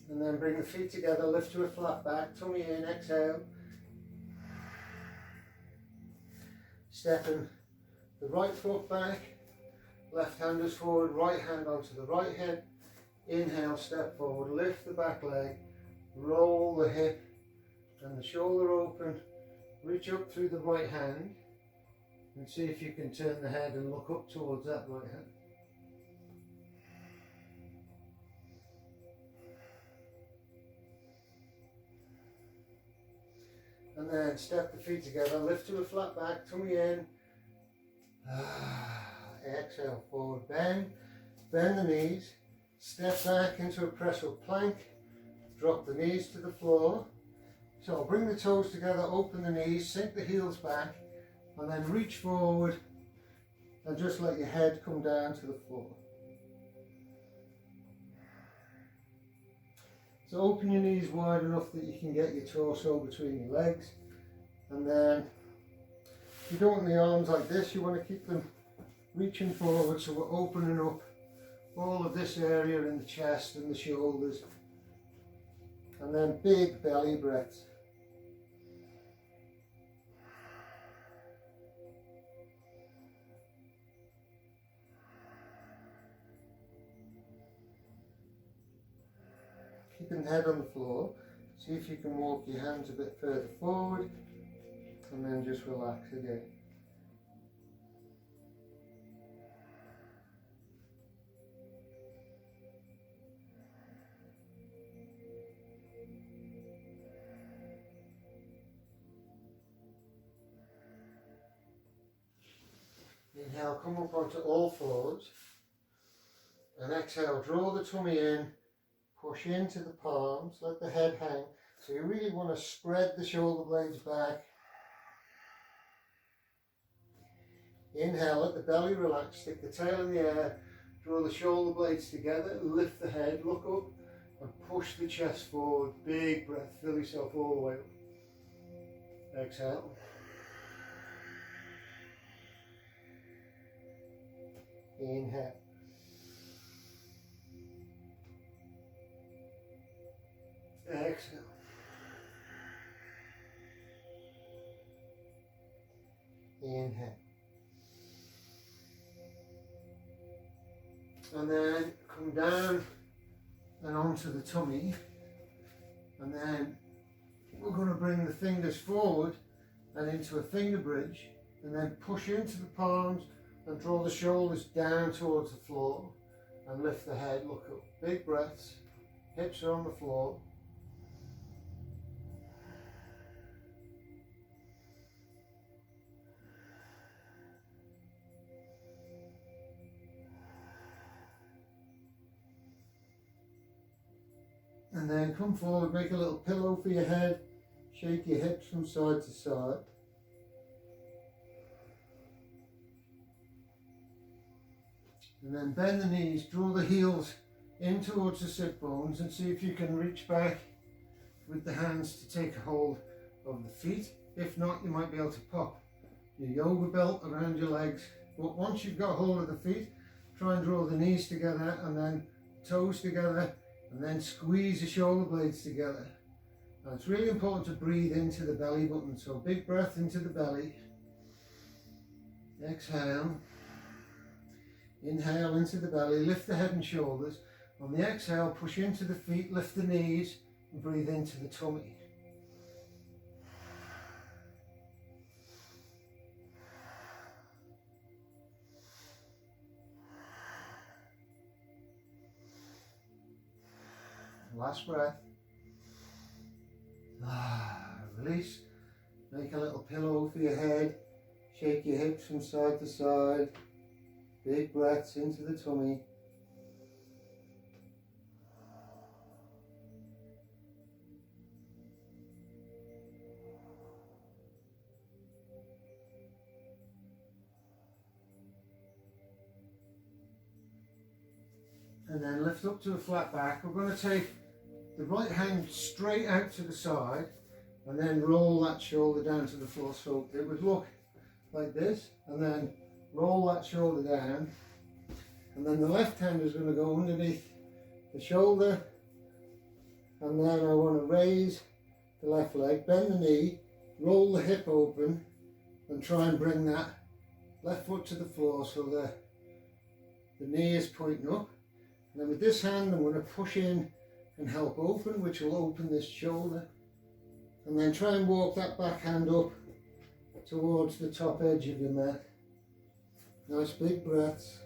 And then bring the feet together, lift to a flat back, tummy in, exhale. Stepping the right foot back. Left hand is forward, right hand onto the right hip. Inhale, step forward, lift the back leg, roll the hip and the shoulder open, reach up through the right hand and see if you can turn the head and look up towards that right hand. And then step the feet together, lift to a flat back, tummy in. Exhale, forward bend, bend the knees, step back into a press up plank, drop the knees to the floor. So bring the toes together, open the knees, sink the heels back, and then reach forward and just let your head come down to the floor. So open your knees wide enough that you can get your torso between your legs. And then you don't want the arms like this, you want to keep them reaching forward, so we're opening up all of this area in the chest and the shoulders. And then big belly breaths. Keeping the head on the floor. See if you can walk your hands a bit further forward and then just relax again. Inhale, come up onto all fours, and exhale, draw the tummy in, push into the palms, let the head hang. So you really want to spread the shoulder blades back. Inhale, let the belly relax, stick the tail in the air, draw the shoulder blades together, lift the head, look up and push the chest forward. Big breath, fill yourself all the way up. Exhale. Inhale. Exhale. Inhale. And then come down and onto the tummy. And then we're going to bring the fingers forward and into a finger bridge. And then push into the palms and draw the shoulders down towards the floor. And lift the head, look up. Big breaths. Hips are on the floor. And then come forward, make a little pillow for your head, shake your hips from side to side. And then bend the knees, draw the heels in towards the sit bones and see if you can reach back with the hands to take a hold of the feet. If not, you might be able to pop your yoga belt around your legs. But once you've got hold of the feet, try and draw the knees together and then toes together. And then squeeze the shoulder blades together. Now it's really important to breathe into the belly button. So big breath into the belly. Exhale. Inhale into the belly. Lift the head and shoulders. On the exhale, push into the feet, lift the knees, and breathe into the tummy. Last breath. Release. Make a little pillow for your head. Shake your hips from side to side. Big breaths into the tummy. And then lift up to a flat back. We're going to take the right hand straight out to the side and then roll that shoulder down to the floor. So it would look like this, and then roll that shoulder down, and then the left hand is going to go underneath the shoulder, and then I want to raise the left leg, bend the knee, roll the hip open and try and bring that left foot to the floor so the knee is pointing up. And then with this hand I'm going to push in and help open, which will open this shoulder. And then try and walk that back hand up towards the top edge of your mat. Nice big breaths.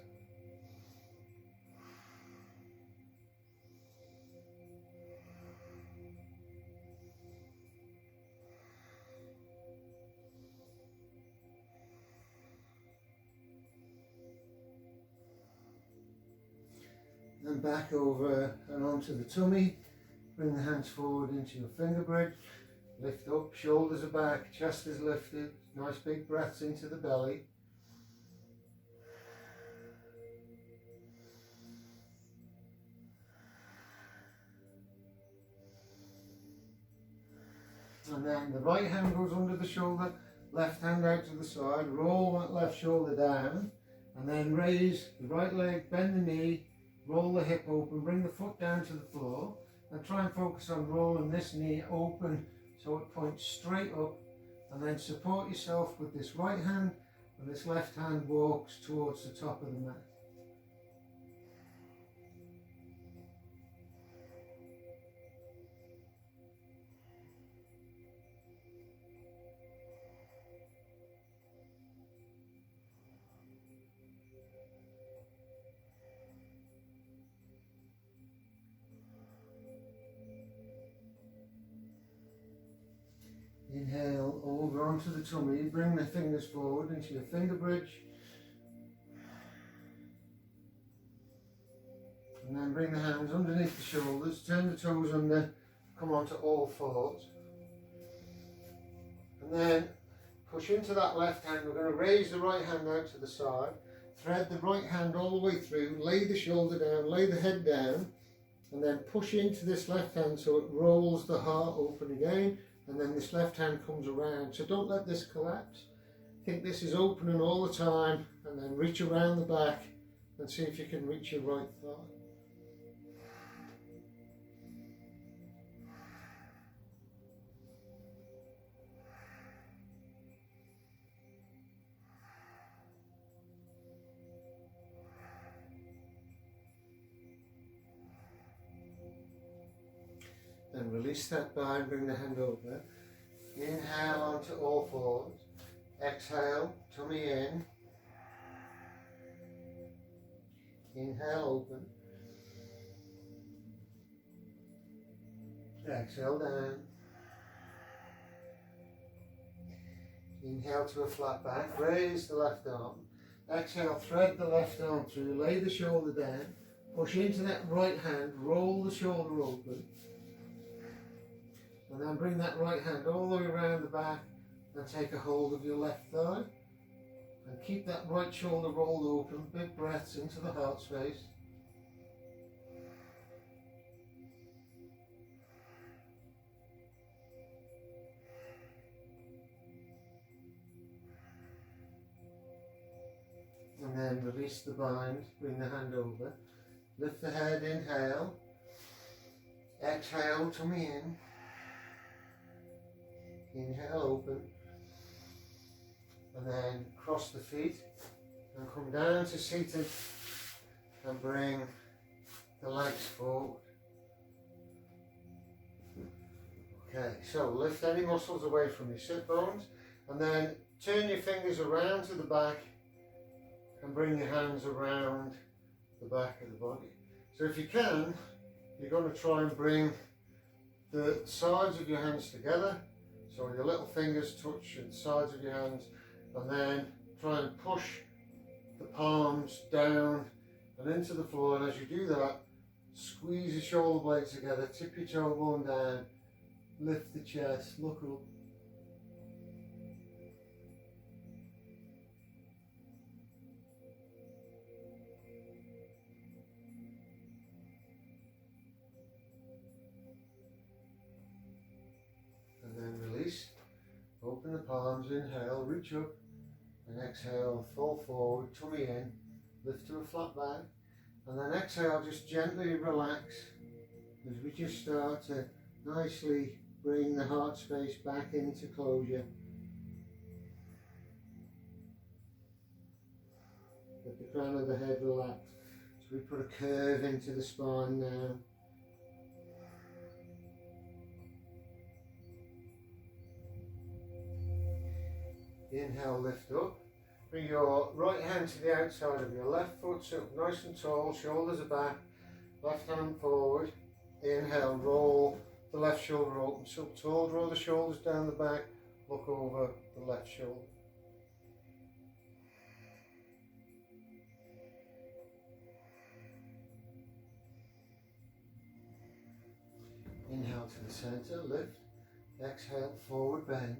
And back over and onto the tummy. Bring the hands forward into your finger bridge. Lift up, shoulders are back, chest is lifted. Nice big breaths into the belly. And then the right hand goes under the shoulder, left hand out to the side, roll that left shoulder down, and then raise the right leg, bend the knee, roll the hip open, bring the foot down to the floor, and try and focus on rolling this knee open so it points straight up, and then support yourself with this right hand, and this left hand walks towards the top of the mat. Inhale over onto the tummy, bring the fingers forward into your finger bridge. And then bring the hands underneath the shoulders, turn the toes under, come onto all fours. And then push into that left hand. We're going to raise the right hand out to the side, thread the right hand all the way through, lay the shoulder down, lay the head down, and then push into this left hand so it rolls the heart open again. And then this left hand comes around, so don't let this collapse. Think this is opening all the time, and then reach around the back and see if you can reach your right thigh. Then release that bind, bring the hand over. Inhale onto all fours. Exhale, tummy in. Inhale, open. Exhale down. Inhale to a flat back, raise the left arm. Exhale, thread the left arm through, lay the shoulder down, push into that right hand, roll the shoulder open. And then bring that right hand all the way around the back and take a hold of your left thigh. And keep that right shoulder rolled open, big breaths into the heart space. And then release the bind, bring the hand over. Lift the head, inhale. Exhale, tummy in. Inhale, open, and then cross the feet and come down to seated and bring the legs forward. Okay, so lift any muscles away from your sit bones and then turn your fingers around to the back and bring your hands around the back of the body. So if you can, you're going to try and bring the sides of your hands together. So your little fingers touch the sides of your hands, and then try and push the palms down and into the floor. And as you do that, squeeze your shoulder blades together, tip your toe bone down, lift the chest, look up. And then release. Open the palms, inhale, reach up, and exhale, fall forward, tummy in, lift to a flat back, and then exhale, just gently relax as we just start to nicely bring the heart space back into closure. Let the crown of the head relax. So we put a curve into the spine now. Inhale, lift up. Bring your right hand to the outside of your left foot, sit up nice and tall, shoulders are back, left hand forward. Inhale, roll the left shoulder open, sit up tall, draw the shoulders down the back, look over the left shoulder. Inhale to the center, lift. Exhale, forward bend.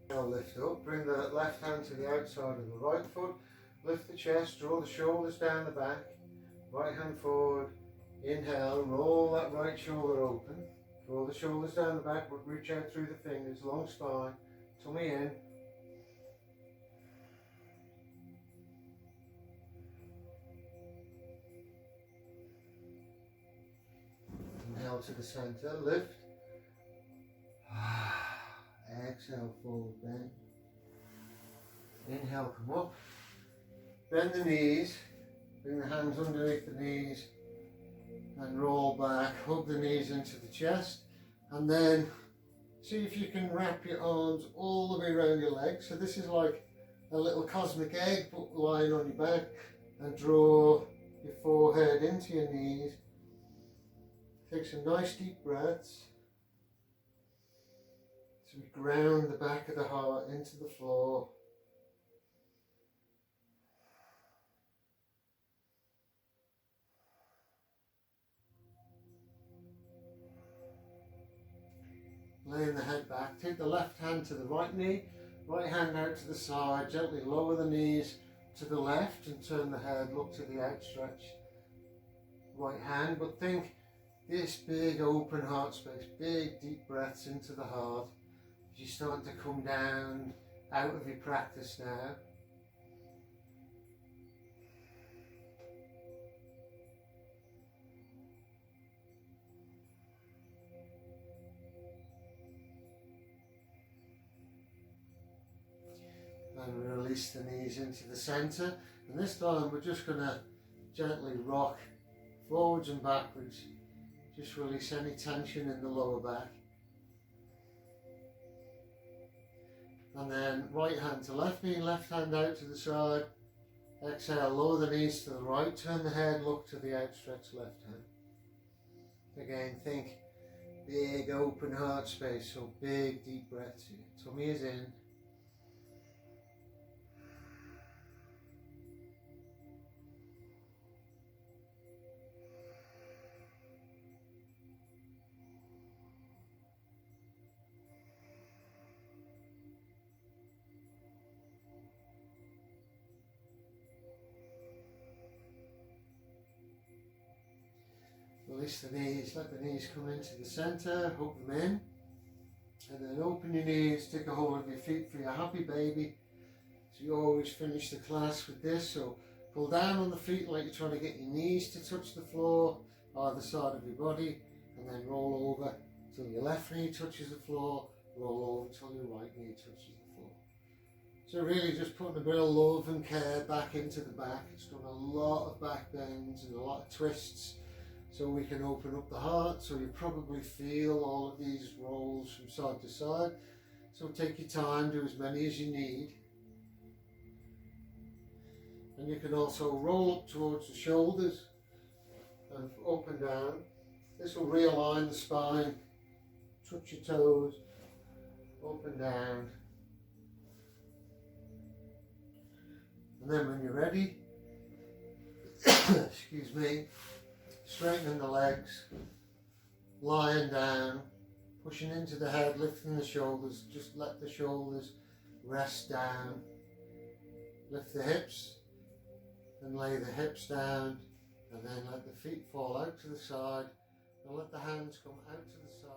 Inhale, lift up, bring the left hand to the outside of the right foot, lift the chest, draw the shoulders down the back, right hand forward, Inhale, roll that right shoulder open. Draw the shoulders down the back, but reach out through the fingers, long spine, tummy in. Inhale to the center, lift. Exhale, forward bend. Inhale, come up. Bend the knees, bring the hands underneath the knees and roll back, hug the knees into the chest, and then see if you can wrap your arms all the way around your legs. So this is like a little cosmic egg lying on your back, and draw your forehead into your knees. Take some nice deep breaths. So we ground the back of the heart into the floor. Laying the head back, take the left hand to the right knee, right hand out to the side, gently lower the knees to the left and turn the head, look to the outstretched right hand, but think this big open heart space, big deep breaths into the heart as you're starting to come down out of your practice now. And release the knees into the centre, and this time we're just going to gently rock forwards and backwards. Just release any tension in the lower back. And then right hand to left knee, left hand out to the side. Exhale, lower the knees to the right, turn the head, look to the outstretched left hand. Again, think big open heart space, so big deep breaths here. Tummy is in. Release the knees, let the knees come into the centre, hook them in, and then open your knees, take a hold of your feet for your happy baby. So you always finish the class with this, so pull down on the feet like you're trying to get your knees to touch the floor, either side of your body, and then roll over till your left knee touches the floor, roll over till your right knee touches the floor. So really just putting a bit of love and care back into the back. It's done a lot of back bends and a lot of twists, so we can open up the heart. So you probably feel all of these rolls from side to side. So take your time, do as many as you need. And you can also roll up towards the shoulders and up and down. This will realign the spine, touch your toes, up and down. And then when you're ready, excuse me, straightening the legs, lying down, pushing into the head, lifting the shoulders. Just let the shoulders rest down. Lift the hips and lay the hips down, and then let the feet fall out to the side, and let the hands come out to the side.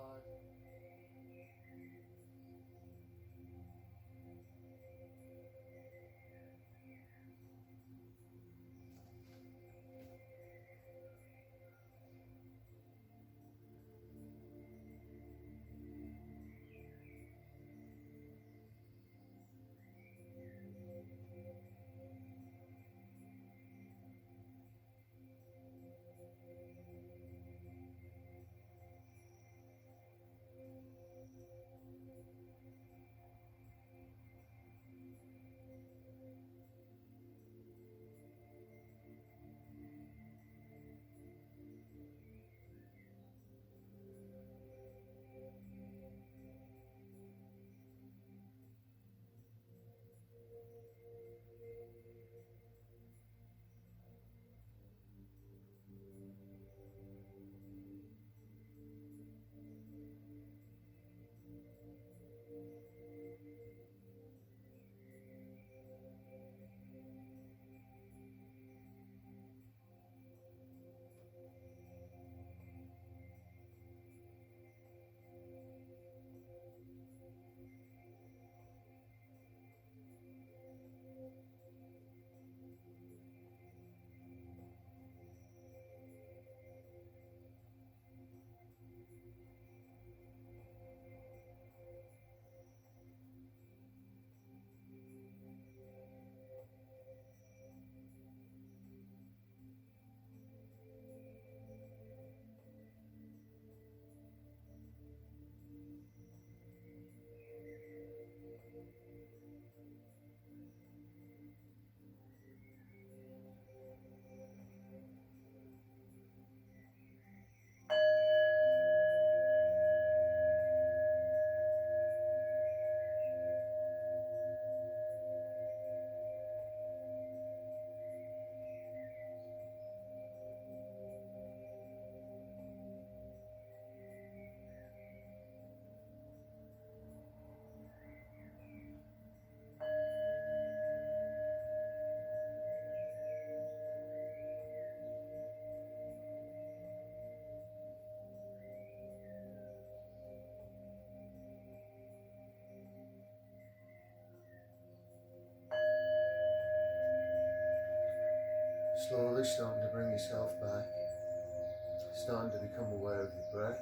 Slowly starting to bring yourself back, starting to become aware of your breath,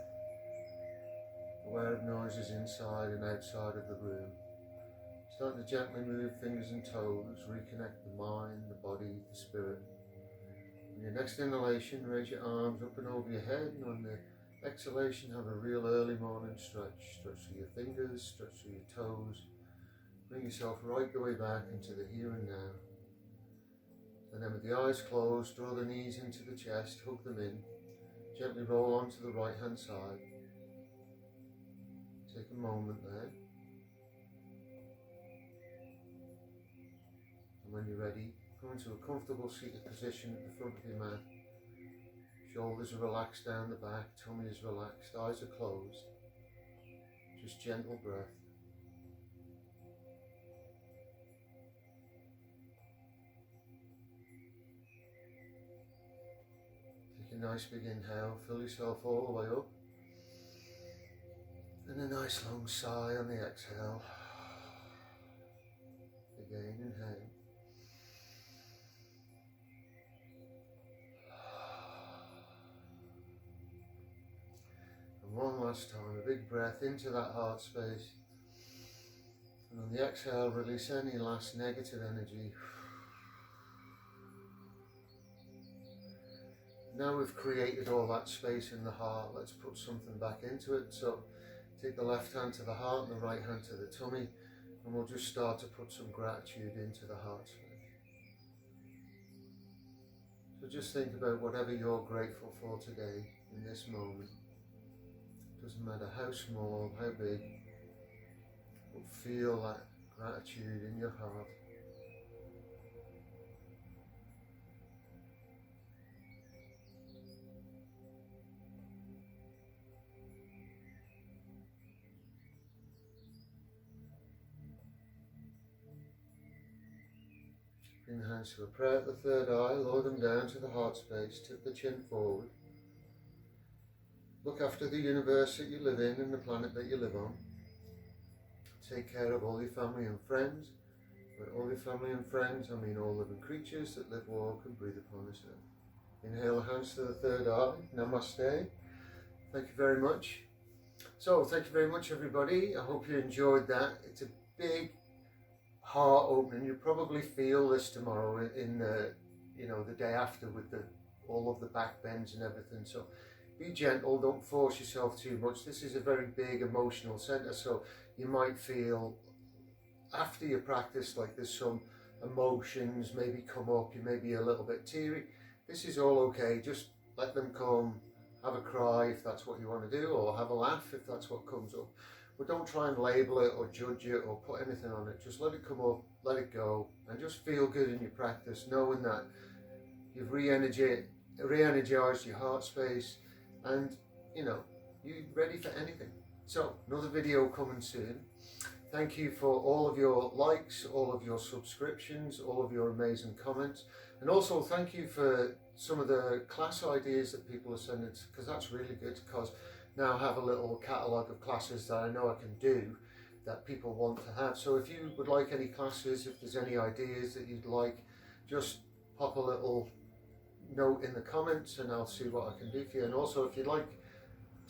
aware of noises inside and outside of the room. Starting to gently move fingers and toes, reconnect the mind, the body, the spirit. On your next inhalation, raise your arms up and over your head, and on the exhalation, have a real early morning stretch. Stretch through your fingers, stretch through your toes. Bring yourself right the way back into the here and now. And then with the eyes closed, draw the knees into the chest, hug them in. Gently roll onto the right hand side. Take a moment there. And when you're ready, come into a comfortable seated position at the front of your mat. Shoulders are relaxed down the back, tummy is relaxed, eyes are closed. Just gentle breath. Take a nice big inhale, fill yourself all the way up. And a nice long sigh on the exhale. Again, inhale. And one last time, a big breath into that heart space. And on the exhale, release any last negative energy. Now we've created all that space in the heart, let's put something back into it. So take the left hand to the heart and the right hand to the tummy, and we'll just start to put some gratitude into the heart space. So just think about whatever you're grateful for today in this moment. Doesn't matter how small, how big, but feel that gratitude in your heart. Bring the hands to a prayer at the third eye, lower them down to the heart space, tip the chin forward. Look after the universe that you live in and the planet that you live on. Take care of all your family and friends. By all your family and friends, I mean all living creatures that live, walk and breathe upon this earth. Inhale the hands to the third eye. Namaste. Thank you very much. So, thank you very much everybody. I hope you enjoyed that. It's a big heart opening. You probably feel this tomorrow in the, the day after with all of the back bends and everything. So be gentle, don't force yourself too much. This is a very big emotional center, so you might feel after your practice like there's some emotions maybe come up, you may be a little bit teary. This is all okay, just let them come. Have a cry if that's what you want to do, or have a laugh if that's what comes up. But don't try and label it or judge it or put anything on it. Just let it come up, let it go, and just feel good in your practice, knowing that you've re-energized your heart space, and you're ready for anything. So, another video coming soon. Thank you for all of your likes, all of your subscriptions, all of your amazing comments, and also thank you for some of the class ideas that people are sending, because that's really good, because now I have a little catalogue of classes that I know I can do that people want to have. So if you would like any classes, if there's any ideas that you'd like, just pop a little note in the comments and I'll see what I can do for you. And also if you'd like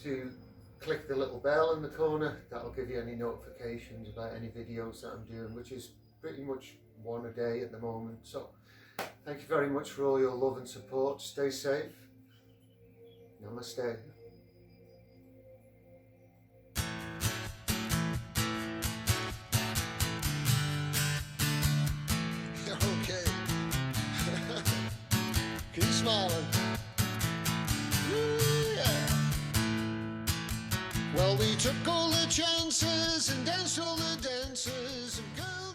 to click the little bell in the corner, that'll give you any notifications about any videos that I'm doing, which is pretty much one a day at the moment. So thank you very much for all your love and support. Stay safe. Namaste. Okay. Keep smiling. Yeah. Well, we took all the chances and danced all the dances and girls.